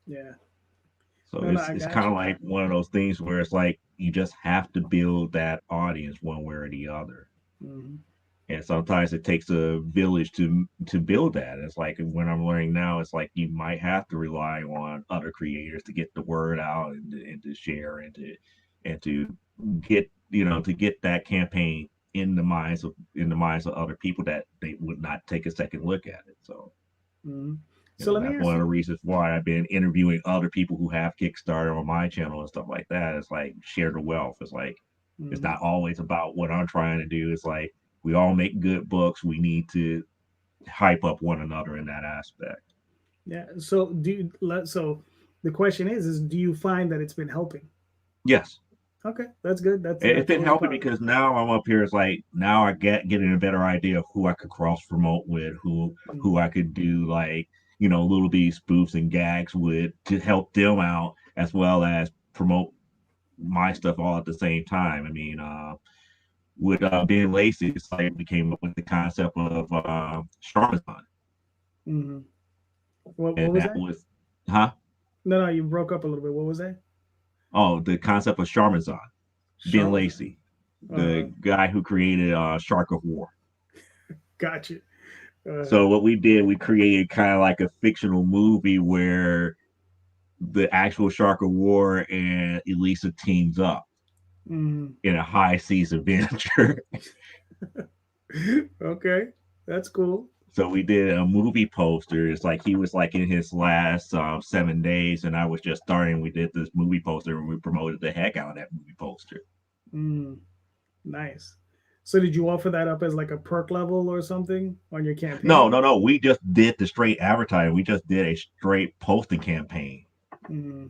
yeah. So No, no, it's I it's got kind of you. like one of those things where it's like you just have to build that audience one way or the other. Mm, And sometimes it takes a village to build that. It's like when I'm learning now, it's like you might have to rely on other creators to get the word out, and to share, and to get that campaign in the minds of other people that they would not take a second look at it. So mm. So let me that's ask one of the you. reasons why I've been interviewing other people who have Kickstarter on my channel and stuff like that. It's like share the wealth. It's like it's Mm, not always about what I'm trying to do. It's like we all make good books. We need to hype up one another in that aspect. yeah. So the question is do you find that it's been helping? Yes, Okay, that's good. That's it's that's been always helping positive. because now I'm up here. It's like now I getting a better idea of who I could cross promote with, who Mm, I could do like little bitty spoofs and gags with to help them out as well as promote my stuff all at the same time. I mean, with being lazy, it's like we came up with the concept of Charmazon, mm. What and was that that? was, huh? No, no, you broke up a little bit. What was that? Oh, the concept of Charmazon, Ben Charmazon. Lacey, Uh, the guy who created Shark of War. gotcha. Uh, So what we did, we created kind of like a fictional movie where the actual Shark of War and Elisa teams up mm. in a high seas adventure. Okay, that's cool. So we did a movie poster. It's like he was like in his last 7 days, and I was just starting. We did this movie poster, and we promoted the heck out of that movie poster. Mm, nice. So did you offer that up as like a perk level or something on your No, no, campaign? no. We just did the straight advertising. We just did a straight posting campaign. Mm,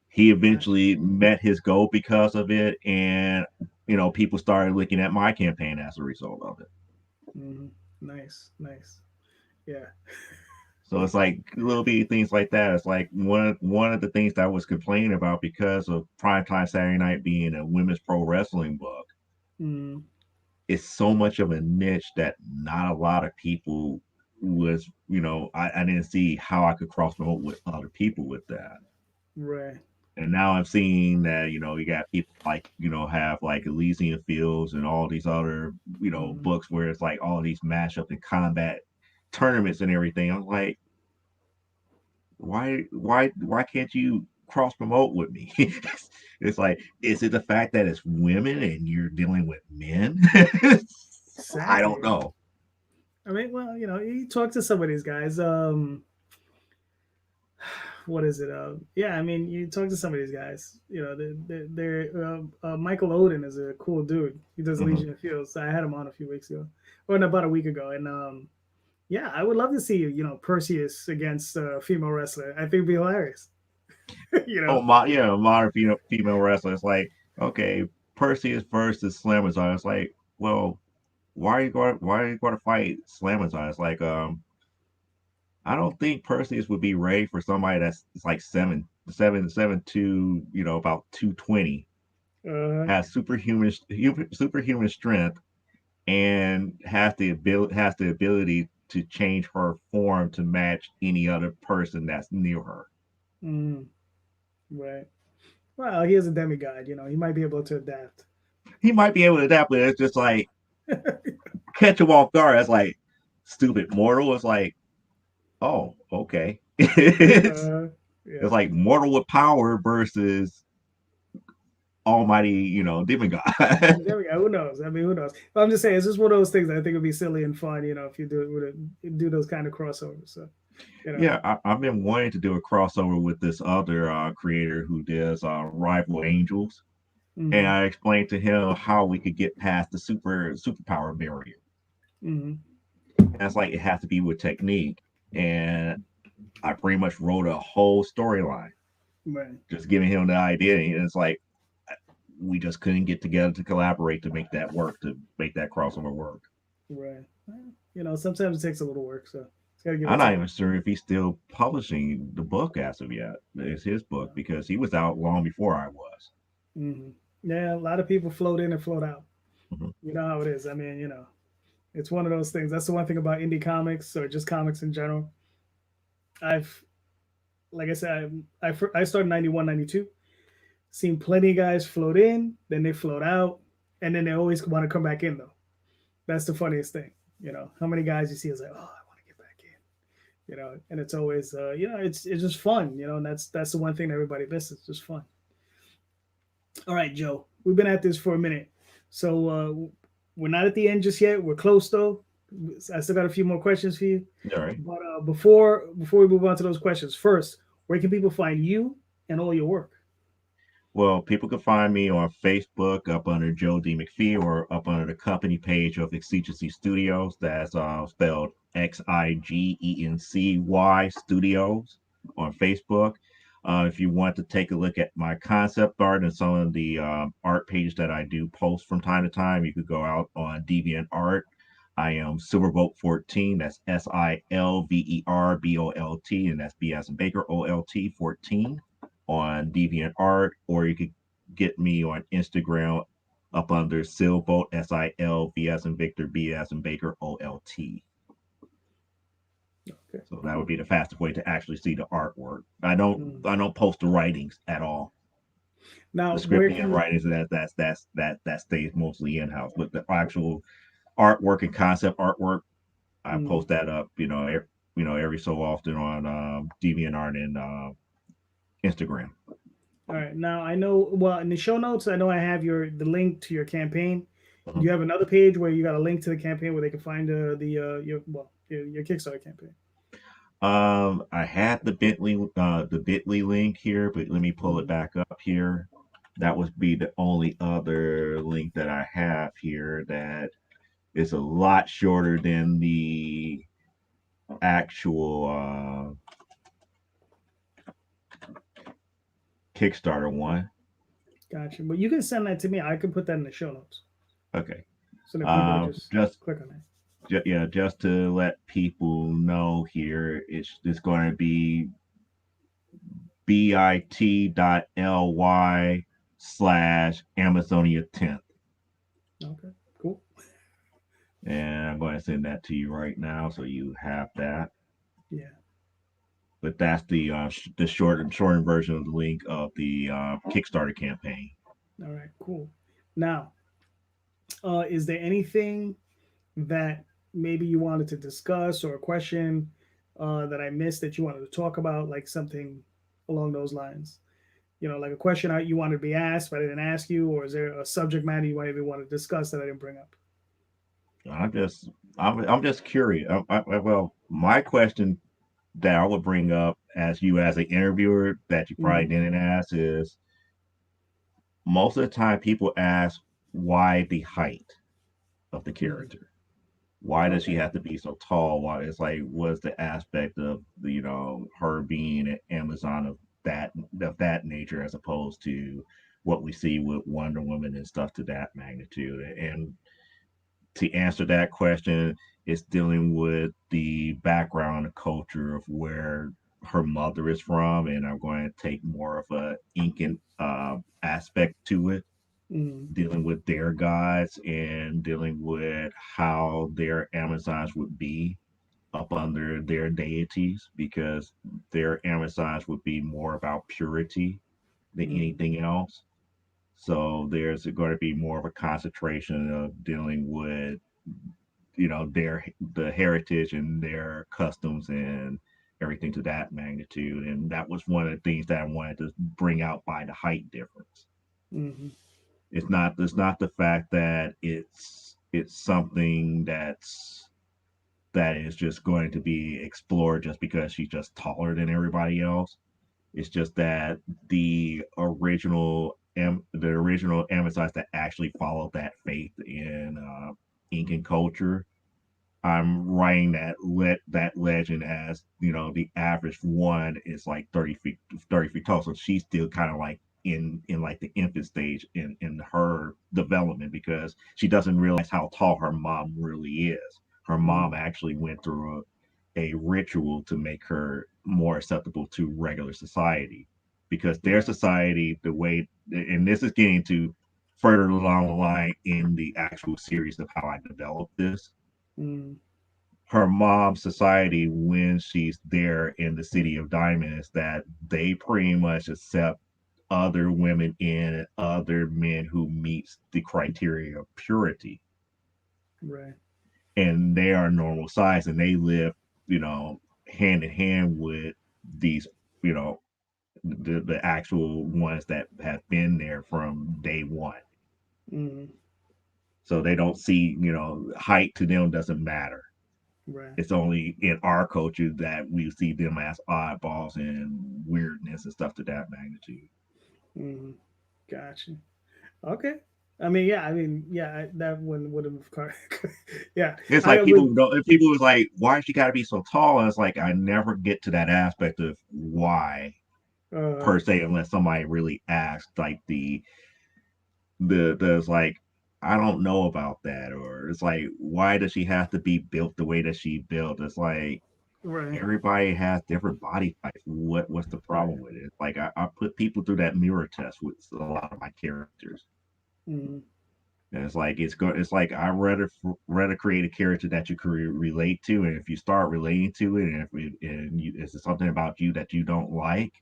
He gotcha. eventually met his goal because of it, and people started looking at my campaign as a result of it. Mm, nice, nice. Yeah. So it's like little bitty things like that. It's like one of the things that I was complaining about because of Primetime Saturday Night being a women's pro wrestling book. Mm, It's so much of a niche that not a lot of people I didn't see how I could cross promote with other people with that. right. And now I'm seeing that, you got people like, have like Elysian Fields and all these other, Mm, books where it's like all these mashup and combat tournaments and everything. I'm like, why can't you cross promote with me? It's like, is it the fact that it's women and you're dealing with men? I don't exactly. know. I mean, well, you talk to some of these guys. What is it? Yeah, I mean, you talk to some of these guys. Michael Odin is a cool dude. He does Hmm. Legion of Fields. I had him on a few weeks ago, or no, about a week ago, and yeah, I would love to see Perseus against a female wrestler. I think it'd be hilarious. You Oh know. my, yeah, modern female wrestler. It's like, okay, Perseus versus Slamazon. It's like, well, why are you going to fight Slamazon? It's like, I don't think Perseus would be ready for somebody that's it's like 7'2", about 220, Uh, has superhuman strength, and has the ability to change her form to match any other person that's near her. mm, right. Well, he is a demigod. You know, he might be able to adapt. He might be able to adapt, but it's just like catch him off guard. That's like stupid mortal. It's like, oh, okay. it's uh, yeah. it's like mortal with power versus almighty, demigod. There we go. Who knows? I mean, who knows? But I'm just saying, it's just one of those things that I think would be silly and fun, you know, if you do those kind of crossovers. So, you know. Yeah, I've been wanting to do a crossover with this other creator who does Rival Angels, and Hmm. I explained to him how we could get past the superpower barrier. Hmm. And that's like it has to be with technique, and I pretty much wrote a whole storyline, Right. just giving him the idea, and it's like we just couldn't get together to collaborate to make that work, to make that crossover work. Right. Well, you know, sometimes it takes a little work, so it's got to give I'm it not time. even sure if he's still publishing the book as of yet. It's his book because he was out long before I was. Hmm. Yeah, a lot of people float in and float out. Mhm. You know how it is. I mean, you know, it's one of those things. That's the one thing about indie comics or just comics in general. I've, like I said, I started 91, 92. Seen plenty of guys float in, then they float out, and then they always want to come back in, though. That's the funniest thing. You know, how many guys you see is like, oh, I want to get back in. You know, and it's always, it's just fun. You know, and that's the one thing that everybody misses, just fun. All right, Joe, we've been at this for a minute, so we're not at the end just yet. We're close though. I still got a few more questions for you, All right. but before we move on to those questions, first, where can people find you and all your work? Well, people can find me on Facebook up under Joe D. McFee or up under the company page of Exigency Studios. That's spelled Xigency Studios on Facebook. If you want to take a look at my concept art and some of the art pages that I do post from time to time, you could go out on Deviant Art. I am Silverbolt 14. That's SILVERBOLT, and that's B as in Baker OLT 14 on Deviant Art, or you could get me on Instagram up under Silbolt SILV as in Victor B as in Baker OLT. Okay, So that would cool. be the fastest way to actually see the artwork. I don't Mm. I don't post the writings at all. Now, The where scripting and can writings that stays mostly in house. But the actual artwork and concept artwork, I mm, post that up, every so often on DeviantArt and Instagram. all right. Now I know. Well, in the show notes, I know I have the link to your campaign. Do Mhm. you have another page where you got a link to the campaign where they can find your Kickstarter campaign? I had the Bitly link here, but let me pull it Mm. back up here. That would be the only other link that I have here that is a lot shorter than the actual Kickstarter one. Gotcha. But you can send that to me. I can put that in the show notes Okay. so that people can just Just click on it. yeah, just to let people know here, it's going to be bit.ly/Amazonia10th. Okay. Cool. And I'm going to send that to you right now so you have that. Yeah. But that's the shortened version of the link of the Kickstarter campaign. All right. Cool. Now, is there anything that maybe you wanted to discuss or a question that I missed that you wanted to talk about, like something along those lines? You know, like a question you wanted to be asked, but I didn't ask you, or is there a subject matter you maybe want to discuss that I didn't bring up? I'm just I'm just curious. Well, my question that I would bring up as you as an interviewer that you probably Mm-hmm. didn't ask is most of the time people ask why the height of the Mm-hmm. character. Why does she Okay. have to be so tall? Why it's like what's the aspect of her being an Amazon that nature, as opposed to what we see with Wonder Woman and stuff to that magnitude. And to answer that question, it's dealing with the background and culture of where her mother is from, and I'm going to take more of a Incan aspect to it, Mm, dealing with their gods and dealing with how their Amazons would be up under their deities, because their Amazons would be more about purity than mm, anything else. So there's going to be more of a concentration of dealing with, their the heritage and their customs and everything to that magnitude. And that was one of the things that I wanted to bring out by the height difference. mm, It's not the fact that it's something that is just going to be explored just because she's just taller than everybody else. It's just that the original Amazons that actually followed that faith in Incan culture, I'm writing that legend as, the average one is like 30 feet tall. So she's still kind of like in like the infant stage in her development, because she doesn't realize how tall her mom really is. Her mom mm, actually went through a ritual to make her more acceptable to regular society, because their right. society, the way, and this is getting to further along the line in the actual series of how I developed this. Mm, Her mom's society, when she's there in the city of diamonds, that they pretty much accept other women and other men who meets the criteria of purity, right. and they are normal size, and they live, hand in hand with these, you know the actual ones that have been there from day one. Mm, So they don't see, height to them doesn't matter. right. It's only in our culture that we see them as oddballs and weirdness and stuff to that magnitude. Mm, gotcha. Okay. I mean, yeah. I mean, yeah. That one would have. Yeah. It's I like would. people was like, why she got to be so tall? And it's like I never get to that aspect of why Uh. per se, unless somebody really asks, like the like, I don't know about that, or it's like, why does she have to be built the way that she built? It's like Right. everybody has different body types. What's the Right. problem with it? Like I put people through that mirror test with a lot of my characters. Mm, And it's like it's like I rather create a character that you can relate to, and if you start relating to it, and it's something about you that you don't like,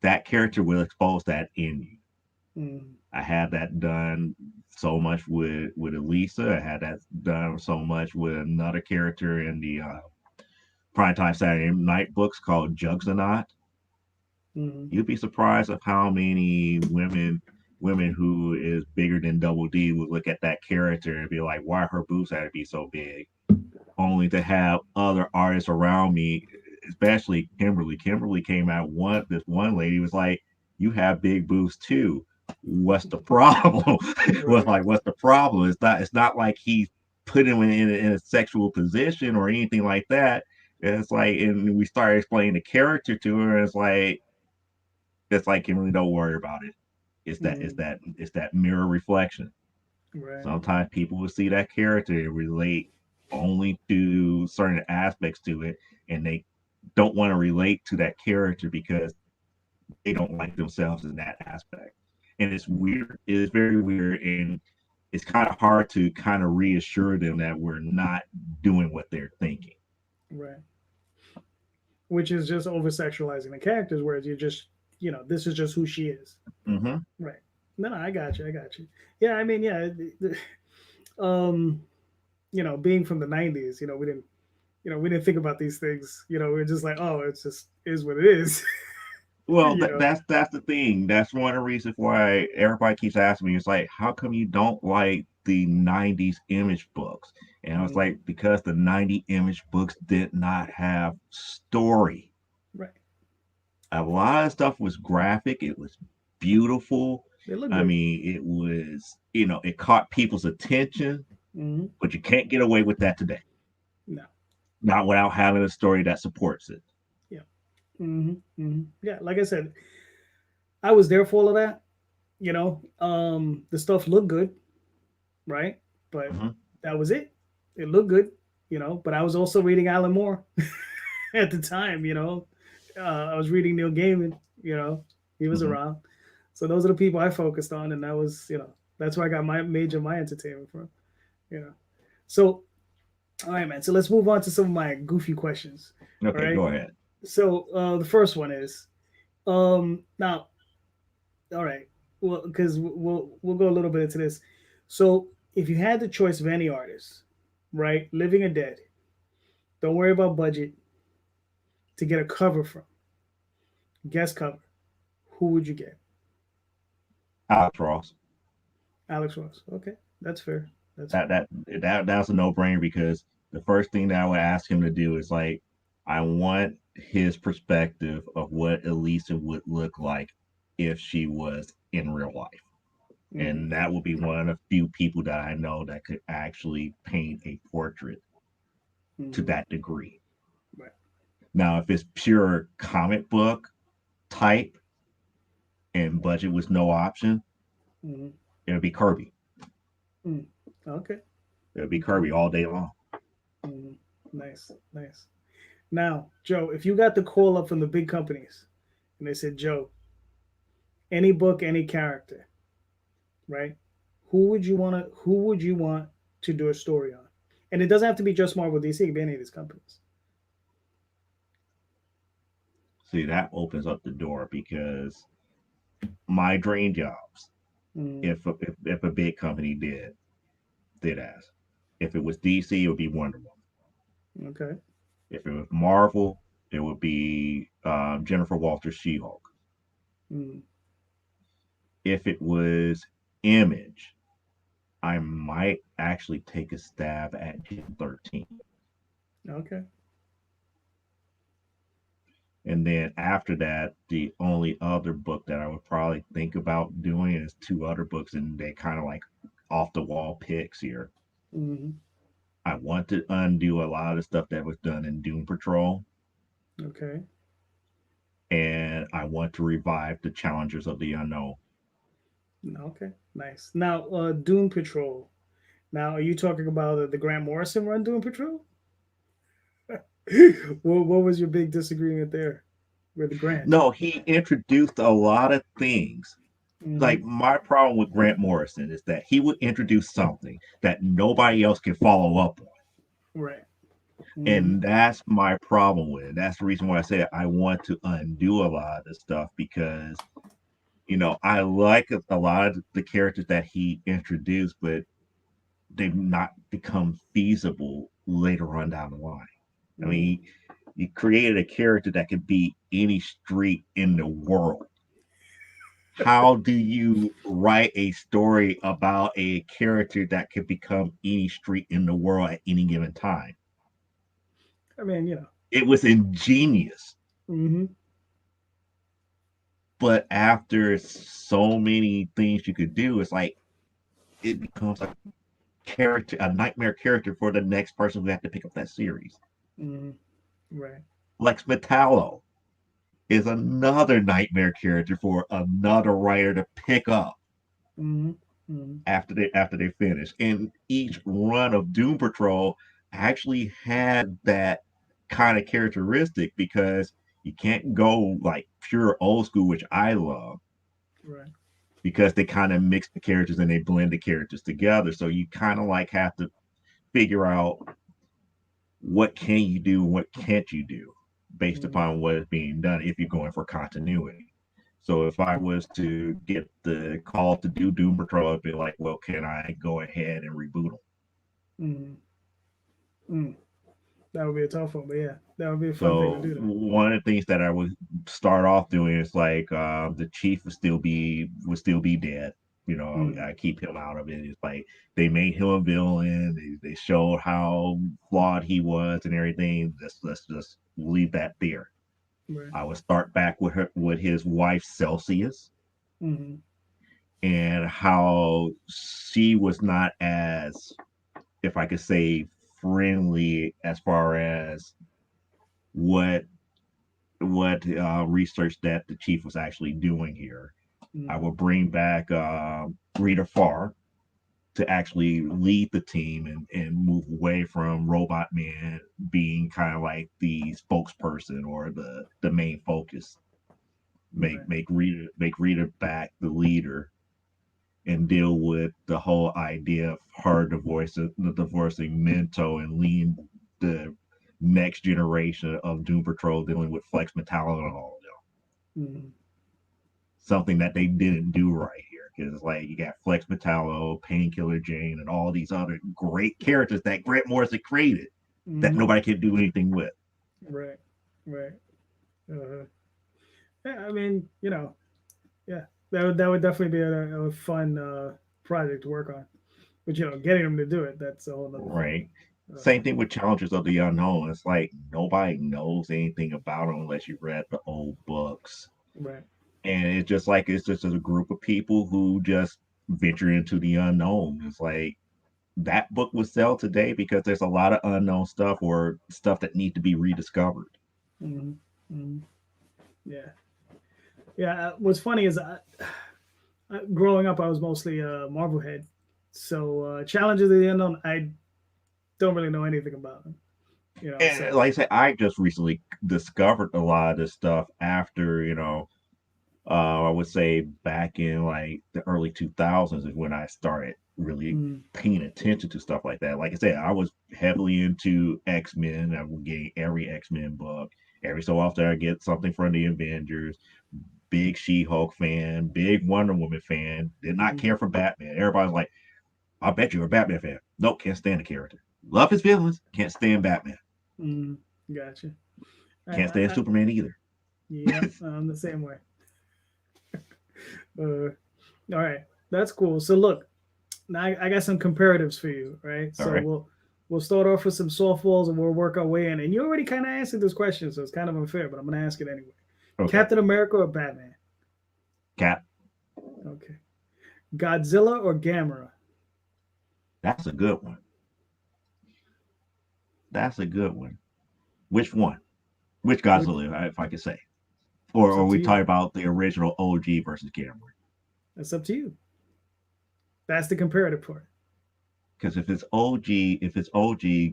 that character will expose that in you. mm, I had that done so much with Elisa. I had that done so much with another character in the primetime Saturday night books called Juggernaut. mm, You'd be surprised of how many women who is bigger than Double D would look at that character and be like, why her boobs had to be so big? Only to have other artists around me, especially Kimberly. Kimberly came out this one lady was like, you have big boobs too. What's the problem? Was right. like, what's the problem? It's not like he's put him in a sexual position or anything like that. It's like, and we started explaining the character to her. It's like Kimberly, don't worry about it. Mm, It's that mirror reflection. right. Sometimes people will see that character and relate only to certain aspects to it, and they don't want to relate to that character because they don't like themselves in that aspect. And it's weird. It is very weird, and it's kind of hard to kind of reassure them that we're not doing what they're thinking. Right. Which is just over sexualizing the characters, whereas you're just, this is just who she is. Mm-hmm. Right. No, no, I got you. I got you. Yeah. I mean, yeah. Um, being from the '90s, we didn't think about these things. We are just like, oh, it's just is what it is. Well, you know. that's the thing. That's one of the reasons why everybody keeps asking me. It's like, how come you don't like the '90s image books? And I was Mm, like, because the '90s image books did not have story. right. A lot of stuff was graphic. It was beautiful. They look I good. mean, it was, it caught people's attention. Mm, But you can't get away with that today. no. Not without having a story that supports it. Yeah. Yeah, like I said, I was there for all of that. The stuff looked good, right? But Mhm. that was it. It looked good, But I was also reading Alan Moore at the time. I was reading Neil Gaiman. He was Mhm. around. So those are the people I focused on, and that was, that's where I got my entertainment from. You know. So, all right, man. So let's move on to some of my goofy questions. All Okay, right. go ahead. So the first one is, now, all right, well, because we'll go a little bit into this. So if you had the choice of any artist, right, living or dead, don't worry about budget, to get a cover from, guest cover, who would you get? Alex Ross. Alex Ross. Okay, that's fair. That's That fair. that that's a no brainer because the first thing that I would ask him to do is like I want his perspective of what Elisa would look like if she was in real life. Mm-hmm. And that would be one of the few people that I know that could actually paint a portrait to Mm-hmm. that degree. Right. Now, if it's pure comic book type and budget was no option, Mm-hmm. it would be Kirby. Mm. Okay. It would be Okay. Kirby all day long. Mm-hmm. Nice. Nice. Now, Joe, if you got the call up from the big companies and they said, Joe, any book, any character, right? Who would you want to do a story on? And it doesn't have to be just Marvel DC, it can be any of these companies. See, that opens up the door because my dream jobs, Mm, if a big company did ask, if it was DC, it would be Wonder Woman. okay. If it was Marvel, it would be Jennifer Walters She Hulk. Mm, If it was Image, I might actually take a stab at Jim 13. okay. And then after that, the only other book that I would probably think about doing is two other books, and they kind of like off the wall picks here. Mm, I want to undo a lot of the stuff that was done in Doom Patrol, okay. and I want to revive the Challengers of the Unknown. Okay. Nice. Now, Doom Patrol. Now, are you talking about the Grant Morrison run Doom Patrol? what was your big disagreement there with Grant? No, he introduced a lot of things. Mm-hmm. Like my problem with Grant Morrison is that he would introduce something that nobody else can follow up on. Right. Mm-hmm. And that's my problem with it. That's the reason why I say I want to undo a lot of this stuff because I like a lot of the characters that he introduced, but they've not become feasible later on down the line. I Mm-hmm. mean, you created a character that could be any street in the world. How do you write a story about a character that could become any street in the world at any given time? I mean, you know. It was ingenious, Mm-hmm. but after so many things you could do, it's like it becomes a character, a nightmare character for the next person who have to pick up that series. Mm-hmm. Right. Lex Metallo is another nightmare character for another writer to pick up Mm-hmm. Mm-hmm. after they finish. And each run of Doom Patrol actually had that kind of characteristic because you can't go like pure old school, which I love, Right. because they kind of mix the characters and they blend the characters together. So you kind of like have to figure out what can you do and what can't you do based Mm-hmm. upon what is being done if you're going for continuity. So if I was to get the call to do Doom Patrol, I'd be like, well, can I go ahead and reboot them? Mm-hmm. Mm. That would be a tough one, but yeah, that would be a fun thing to So do. Though. one of the things that I would start off doing is like the chief would still be dead. Mm. I keep him out of it. It's like they made him a villain. They showed how flawed he was and everything. Let's just leave that there. Right. I would start back with his wife Celsius Mm-hmm. and how she was not as, if I could say, friendly as far as what research that the chief was actually doing here. I Mm, would bring back Rita Farr to actually lead the team and move away from Robot Man being kind of like the spokesperson or the main focus. right. Make Rita back the leader and deal with the whole idea of her divorcing Minto and leading the next generation of Doom Patrol dealing with Flex Metallo and all of them. Mm, Something that they didn't do right here. Because like you got Flex Metallo, Painkiller Jane, and all these other great characters that Grant Morrison created that mm, nobody could do anything with. right. Right. Uh, yeah, I mean, yeah, that would definitely be a fun project to work on. But getting them to do it, that's a whole other thing. Right. Same Uh, thing with Challengers of the Unknown. It's like nobody knows anything about them unless you read the old books. right. And it's just a group of people who just venture into the unknown. It's like that book would sell today because there's a lot of unknown stuff or stuff that need to be rediscovered. Hmm. Hmm. Yeah. Yeah. What's funny is growing up, I was mostly a Marvel head. So Challenges of the Unknown, I don't really know anything about them. And So like I said, I just recently discovered a lot of this stuff after, I would say back in like the early 2000s is when I started really mm, paying attention to stuff like that. Like I said, I was heavily into X-Men. I would get every X-Men book. Every so often I get something from the Avengers. Big She-Hulk fan, big Wonder Woman fan. Did not mm, care for Batman. Everybody's like, I bet you're a Batman fan. Nope, can't stand the character. Love his villains, can't stand Batman. mm, gotcha. Can't stand I, Superman either. yeah, I'm the same way. Uh, all right, that's cool. So look, now I got some comparatives for you, right? All So right. we'll start off with some softballs and we'll work our way in. And you already kind of answered this question, so it's kind of unfair, but I'm gonna ask it anyway. Okay. Captain America or Batman? Cap. Okay. Godzilla or Gamera? That's a good one. That's a good one. Which one? Which Which, Godzilla, if I could say? Or it's are up to we you. talking about the original OG versus Cameron? That's up to you. That's the comparative part. Because if it's OG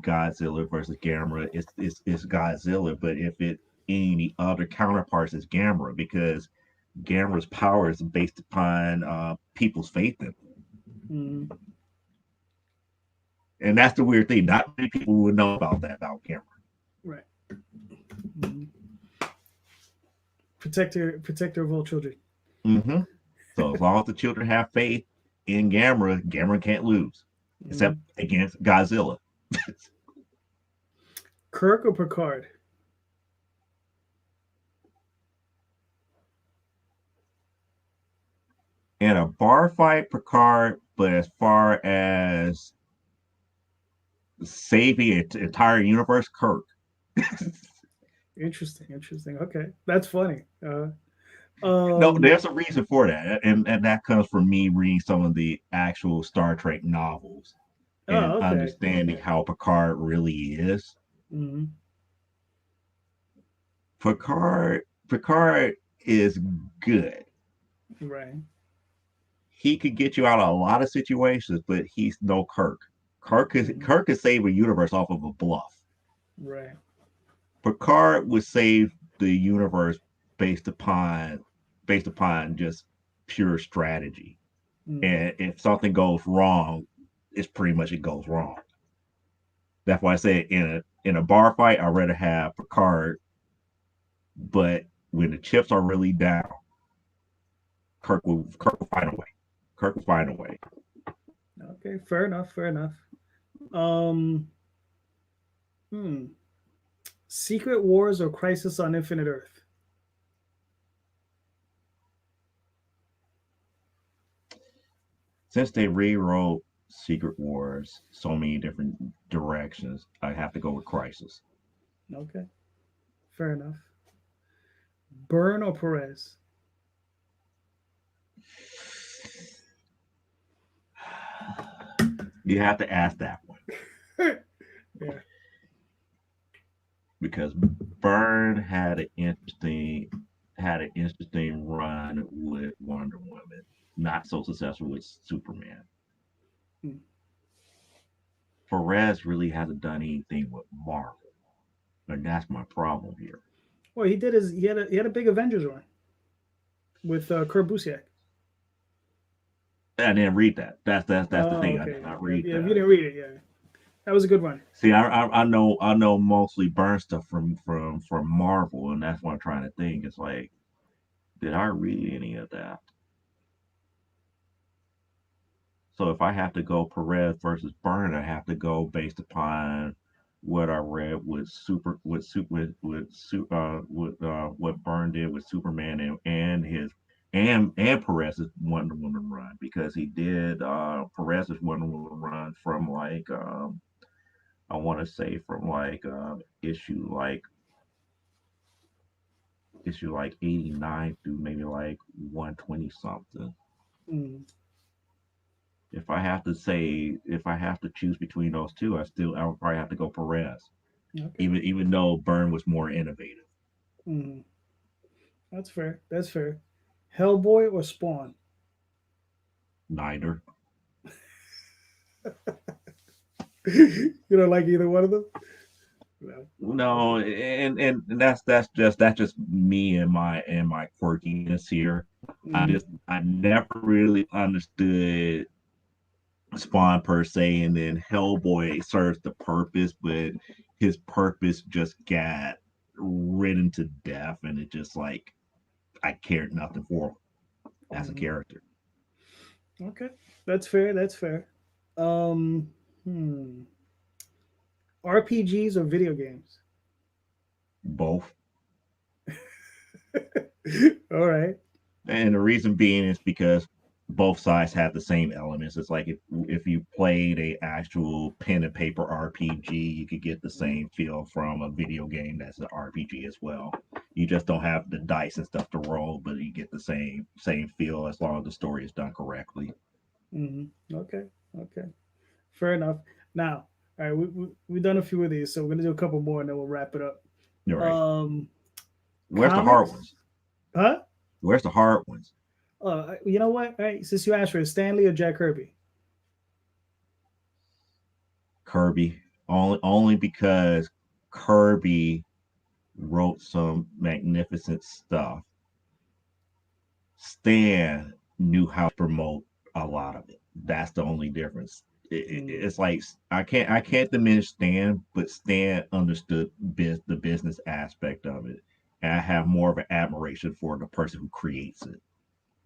Godzilla versus Gamera, it's Godzilla. But if it any other counterparts, it's Gamera because Gamera's power is based upon people's faith in him. Mm, And that's the weird thing. Not many people would know about that about Gamera. right. Mm. Protector of all children. Mm-hmm. So as long as the children have faith in Gamera, Gamera can't lose, except Mm. against Godzilla. Kirk or Picard? In a bar fight, Picard, but as far as saving the entire universe, Kirk. Interesting. Interesting. Okay, that's funny. No, Um. there's a reason for that, and that comes from me reading some of the actual Star Trek novels and Oh, okay. understanding Okay. how Picard really is. Mm-hmm. Picard is good. Right. He could get you out of a lot of situations, but he's no Kirk. Mm-hmm. Kirk could save a universe off of a bluff. Right. Picard would save the universe based upon just pure strategy. Mm. And if something goes wrong, it's pretty much it goes wrong. That's why I say in a bar fight, I'd rather have Picard, but when the chips are really down, Kirk will find a way. Kirk will find a way. Okay. Fair enough. Fair enough. Um. Hmm. Secret Wars or Crisis on Infinite Earth? Since they rewrote Secret Wars so many different directions, I have to go with Crisis. Okay. Fair enough. Burn or Perez? You have to ask that one. Yeah. because Byrne had an interesting run with Wonder Woman. Not so successful with Superman. Hmm. Perez really hasn't done anything with Marvel, and that's my problem here. Well, he had a big Avengers run with Kurt Busiek. I didn't read that. That's the Oh, thing. I okay. did not Yeah, read yeah. If you that. didn't read it, yeah, that was a good run. See, I know mostly Burn stuff from Marvel, and that's what I'm trying to think. It's like, did I read any of that? So if I have to go Perez versus Byrne, I have to go based upon what I read with super with su- with what Byrne did with Superman and his and Perez's Wonder Woman run, because he did Perez's Wonder Woman run from like I want to say from like issue like issue like 89 through maybe like 120 something. Mm, If I have to choose between those two, I would probably have to go Perez, okay. even though Byrne was more innovative. Mm, that's fair. That's fair. Hellboy or Spawn? Neither. You don't like either one of them? No. No, and that's just me and my quirkiness here. Mm, I never really understood Spawn per se, and then Hellboy serves the purpose, but his purpose just got ridden to death, and it just like I cared nothing for him as a mm. character. Okay, that's fair. That's fair. Um, hmm. RPGs or video games? Both. All right. And the reason being is because both sides have the same elements. It's like if you played a actual pen and paper RPG, you could get the same feel from a video game that's an RPG as well. You just don't have the dice and stuff to roll, but you get the same feel as long as the story is done correctly. Okay. Okay. Fair enough. Now, all right, we've done a few of these, so we're gonna do a couple more, and then we'll wrap it up. You're right. Um, Where's the hard comics? ones? Huh? Where's the hard ones? You know what? All right, since you asked for it, Stanley or Jack Kirby? Kirby. Only because Kirby wrote some magnificent stuff. Stan knew how to promote a lot of it. That's the only difference. Mm, It's like I can't diminish Stan, but Stan understood the business aspect of it, and I have more of an admiration for the person who creates it.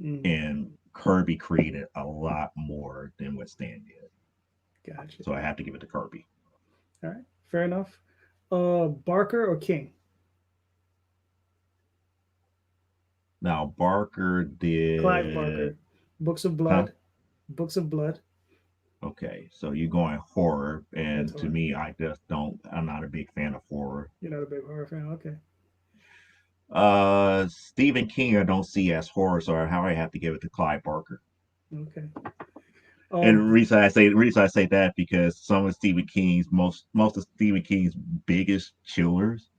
mm, And Kirby created a lot more than what Stan did, gotcha. so I have to give it to Kirby. All right, fair enough. Barker or King? Now Barker Clive did, Barker. Books of huh? Blood. Books of Blood. Okay, so you're going horror, That's and to horror. me, I just don't. I'm not a big fan of horror. You're not a big horror fan. Okay. Stephen King, I don't see as horror, so how I have to give it to Clive Barker. Okay. And Um. the reason I say that because some of Stephen King's most of Stephen King's biggest chillers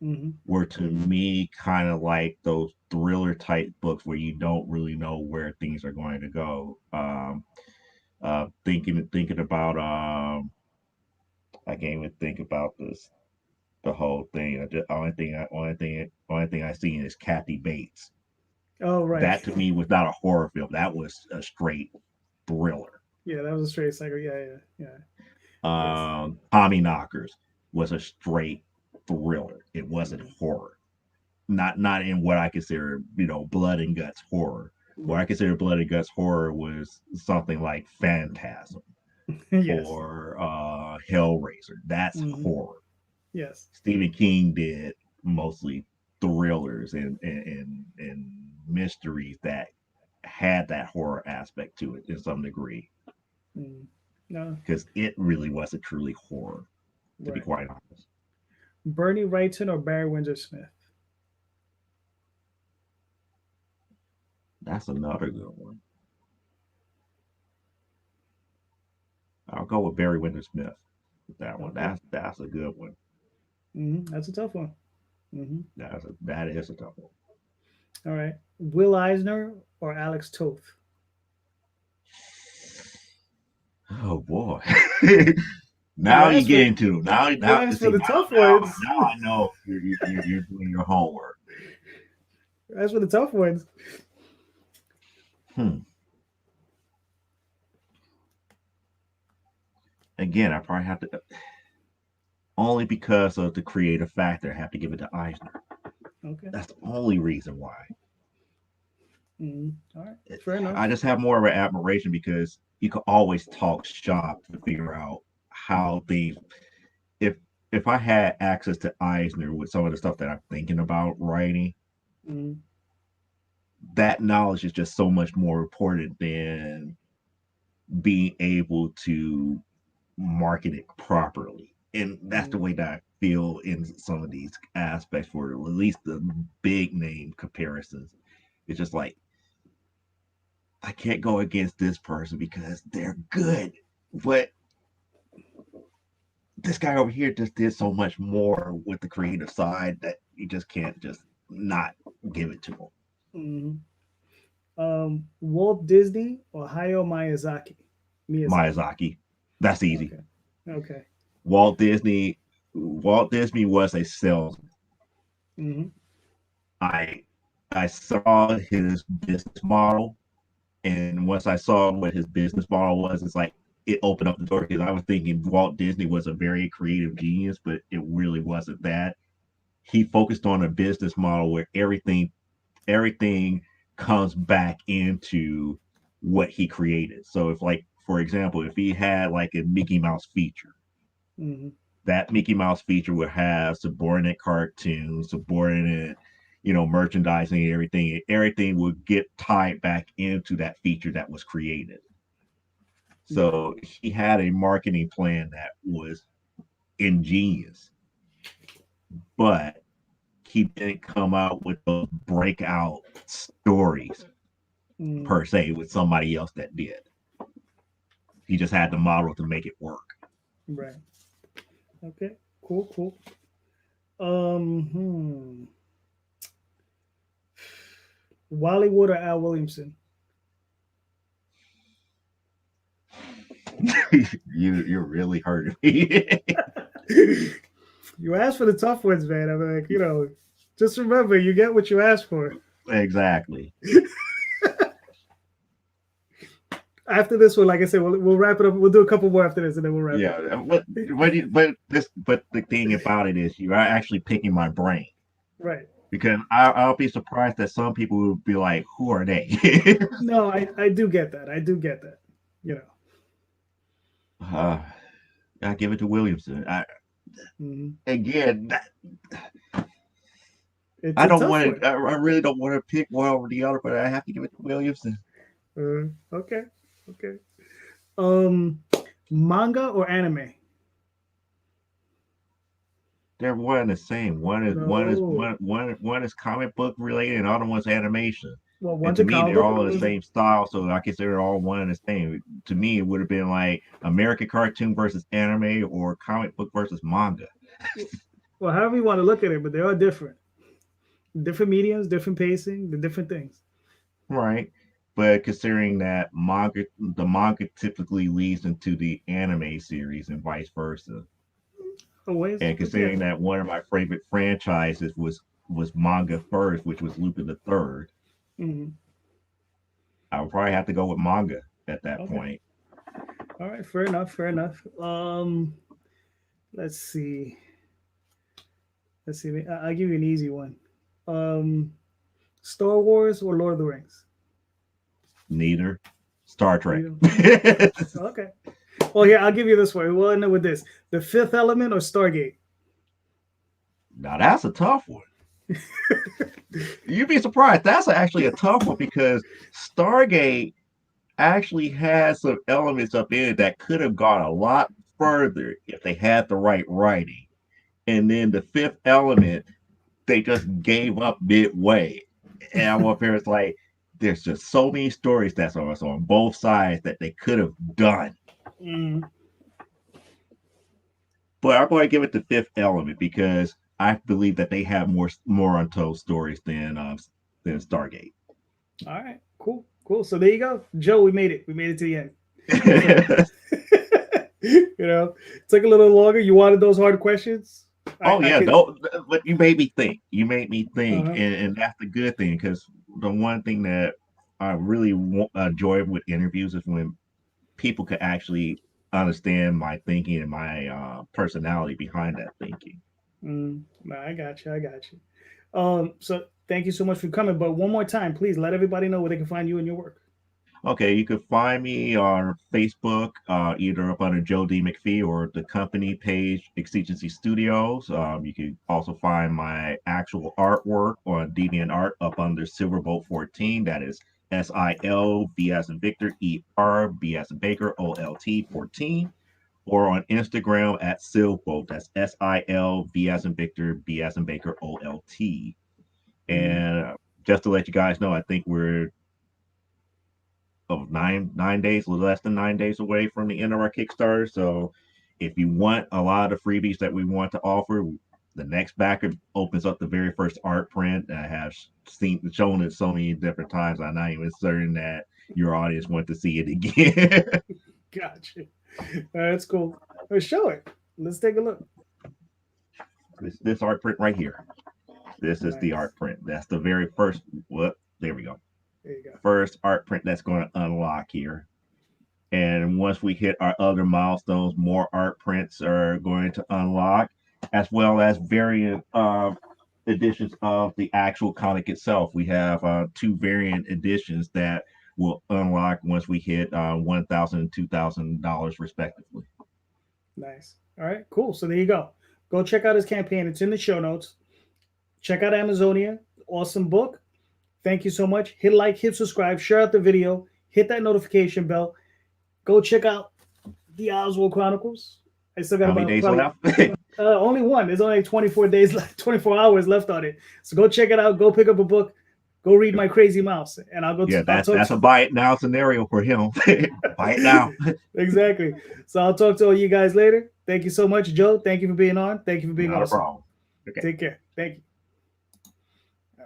Mhm. were to me kind of like those thriller type books where you don't really know where things are going to go. Thinking about I can't even think about this the whole thing. Only thing I seen is Kathy Bates. Oh right. That to me was not a horror film. That was a straight thriller. Yeah, that was a straight cycle. Yeah, yeah, yeah. Yes. Tommy Knockers was a straight thriller. It wasn't Mm, horror. Not in what I consider, blood and guts horror. What I right. consider blood and guts horror was something like Phantasm Yes. or Hellraiser. That's Hmm. horror. Yes. Stephen King did mostly thrillers and mysteries that had that horror aspect to it in some degree, Mm. No. because it really wasn't truly horror, to be Right. quite honest. Bernie Wrightson or Barry Windsor Smith? That's another good one. I'll go with Barry Winter Smith with that one. Okay. That's a good one. That's a tough one. Hmm. That is a tough one. All right. Will Eisner or Alex Toth? Oh boy. You Now you asked get for into you now asked for see the tough ones. now I know you're doing your homework. You asked for the tough ones. Hmm. Again, I probably have to only because of the creative factor. I have to give it to Eisner. Okay. That's the only reason why. All right. Fair enough. I just have more of an admiration because you can always talk shop to figure out how things. If if I had access to Eisner with some of the stuff that I'm thinking about writing, Mm, that knowledge is just so much more important than being able to market it properly. And that's the mm, way that I feel in some of these aspects for at least the big name comparisons. It's just like I can't go against this person because they're good. But this guy over here just did so much more with the creative side that you just can't just not give it to him. mm. Walt Disney or Hayao Miyazaki. Miyazaki, that's easy. Okay. Okay. Walt Disney, Walt Disney was a salesman. Hmm. I I saw his business model, and once I saw what his business model was, it's like it opened up the door because I was thinking Walt Disney was a very creative genius, but it really wasn't that. He focused on a business model where everything comes back into what he created. So if like for example, if he had like a Mickey Mouse feature, Hmm. that Mickey Mouse feature would have subordinate cartoons, subordinate, merchandising and everything. Everything would get tied back into that feature that was created. Right. So he had a marketing plan that was ingenious, but he didn't come out with those breakout stories Mm, per se with somebody else that did. He just had the model to make it work. right. Okay. Cool. Cool. Hmm. Wally Wood or Al Williamson? You're really hurting me. You asked for the tough ones, man. I'm like, just remember, you get what you asked for. Exactly. After this one, like I said, we'll wrap it up. We'll do a couple more after this, and then we'll wrap it Yeah. up. But the thing about it is you are actually picking my brain Right. because I'll be surprised that some people will be like, "Who are they?" No, I do get that. I do get that. You know. uh, I give it to Williamson. Mhm. Again, It's I a don't tough want one. to. I really don't want to pick one over the other, but I have to give it to Williamson. Okay. Okay. Um, Manga or anime? They're one and the same. No. One is comic book related, and the other one's animation. Well, And one's to a me, comic they're book. all the same style, so I consider all one and the same. To me, it would have been like American cartoon versus anime, or comic book versus manga. Well, however you want to look at it, but they are different. Different mediums, different pacing, the different things. Right. But considering that the manga typically leads into the anime series and vice versa, Always, and but yeah. considering that one of my favorite franchises was manga first, which was Lupin the Third, Hmm. I would probably have to go with manga at that Okay. point. All right. Fair enough. Fair enough. Let's see. Let's see. I'll give you an easy one. Um, Star Wars or Lord of the Rings? Neither. Star Trek. Neither. Okay. Well, here I'll give you this one. We'll end it with this: The Fifth Element or Stargate? Now that's a tough one. You'd be surprised. That's actually a tough one because Stargate actually has some elements up in it that could have gone a lot further if they had the right writing. And then the fifth element, they just gave up midway. And I'm up here, it's like there's just so many stories that's on both sides that they could have done. Mm, But I'm going to give it the Fifth Element because I believe that they have more untold stories than Stargate. All right, cool, cool. So there you go, Joe. We made it. We made it to the end. So, you know, it took a little longer. You wanted those hard questions. Oh I yeah, could. no, but you made me think. You made me think, Uh-huh. and that's the good thing because the one thing that I really enjoy with interviews is when people could actually understand my thinking and my personality behind that thinking. No, I got you. I got you. So thank you so much for coming. But one more time, please let everybody know where they can find you and your work. Okay, you can find me on Facebook, either up under Joe D. McFee or the company page, Exigency Studios. You can also find my actual artwork on DeviantArt up under Silverbolt 14. That is SIL, B as in Victor, ER, B as in Baker, OLT 14. Or on Instagram at Silbolt. That's SIL, V as in Victor, B as in Baker, OLT. Mm, And just to let you guys know, I think we're nine days, a little less than 9 days away from the end of our Kickstarter. So if you want a lot of freebies that we want to offer, the next backer opens up the very first art print that I have shown it so many different times. I'm not even certain that your audience want to see it again. gotcha. That's cool. Let's show it. Let's take a look. this art print right here. This is the Nice. art print. That's the very first. What? There we go. There you go. First art print that's going to unlock here. And once we hit our other milestones, more art prints are going to unlock, as well as variant editions of the actual comic itself. We have two variant editions that will unlock once we hit $1,000 and $2,000 respectively. Nice. All right, cool. So there you go. Go check out his campaign. It's in the show notes. Check out Amazonia. Awesome book. Thank you so much. Hit like, hit subscribe, share out the video, hit that notification bell. Go check out the Oswald Chronicles. I still got How many about days probably left? only one. There's only 24 days left, 24 hours left on it. So go check it out. Go pick up a book. Go read my crazy mouse, and I'll go. Yeah, I'll talk that's to a buy it now scenario for him. Buy it now. exactly. So I'll talk to all you guys later. Thank you so much, Joe. Thank you for being on. Thank you for being Not a awesome. problem. Okay. Take care. Thank you.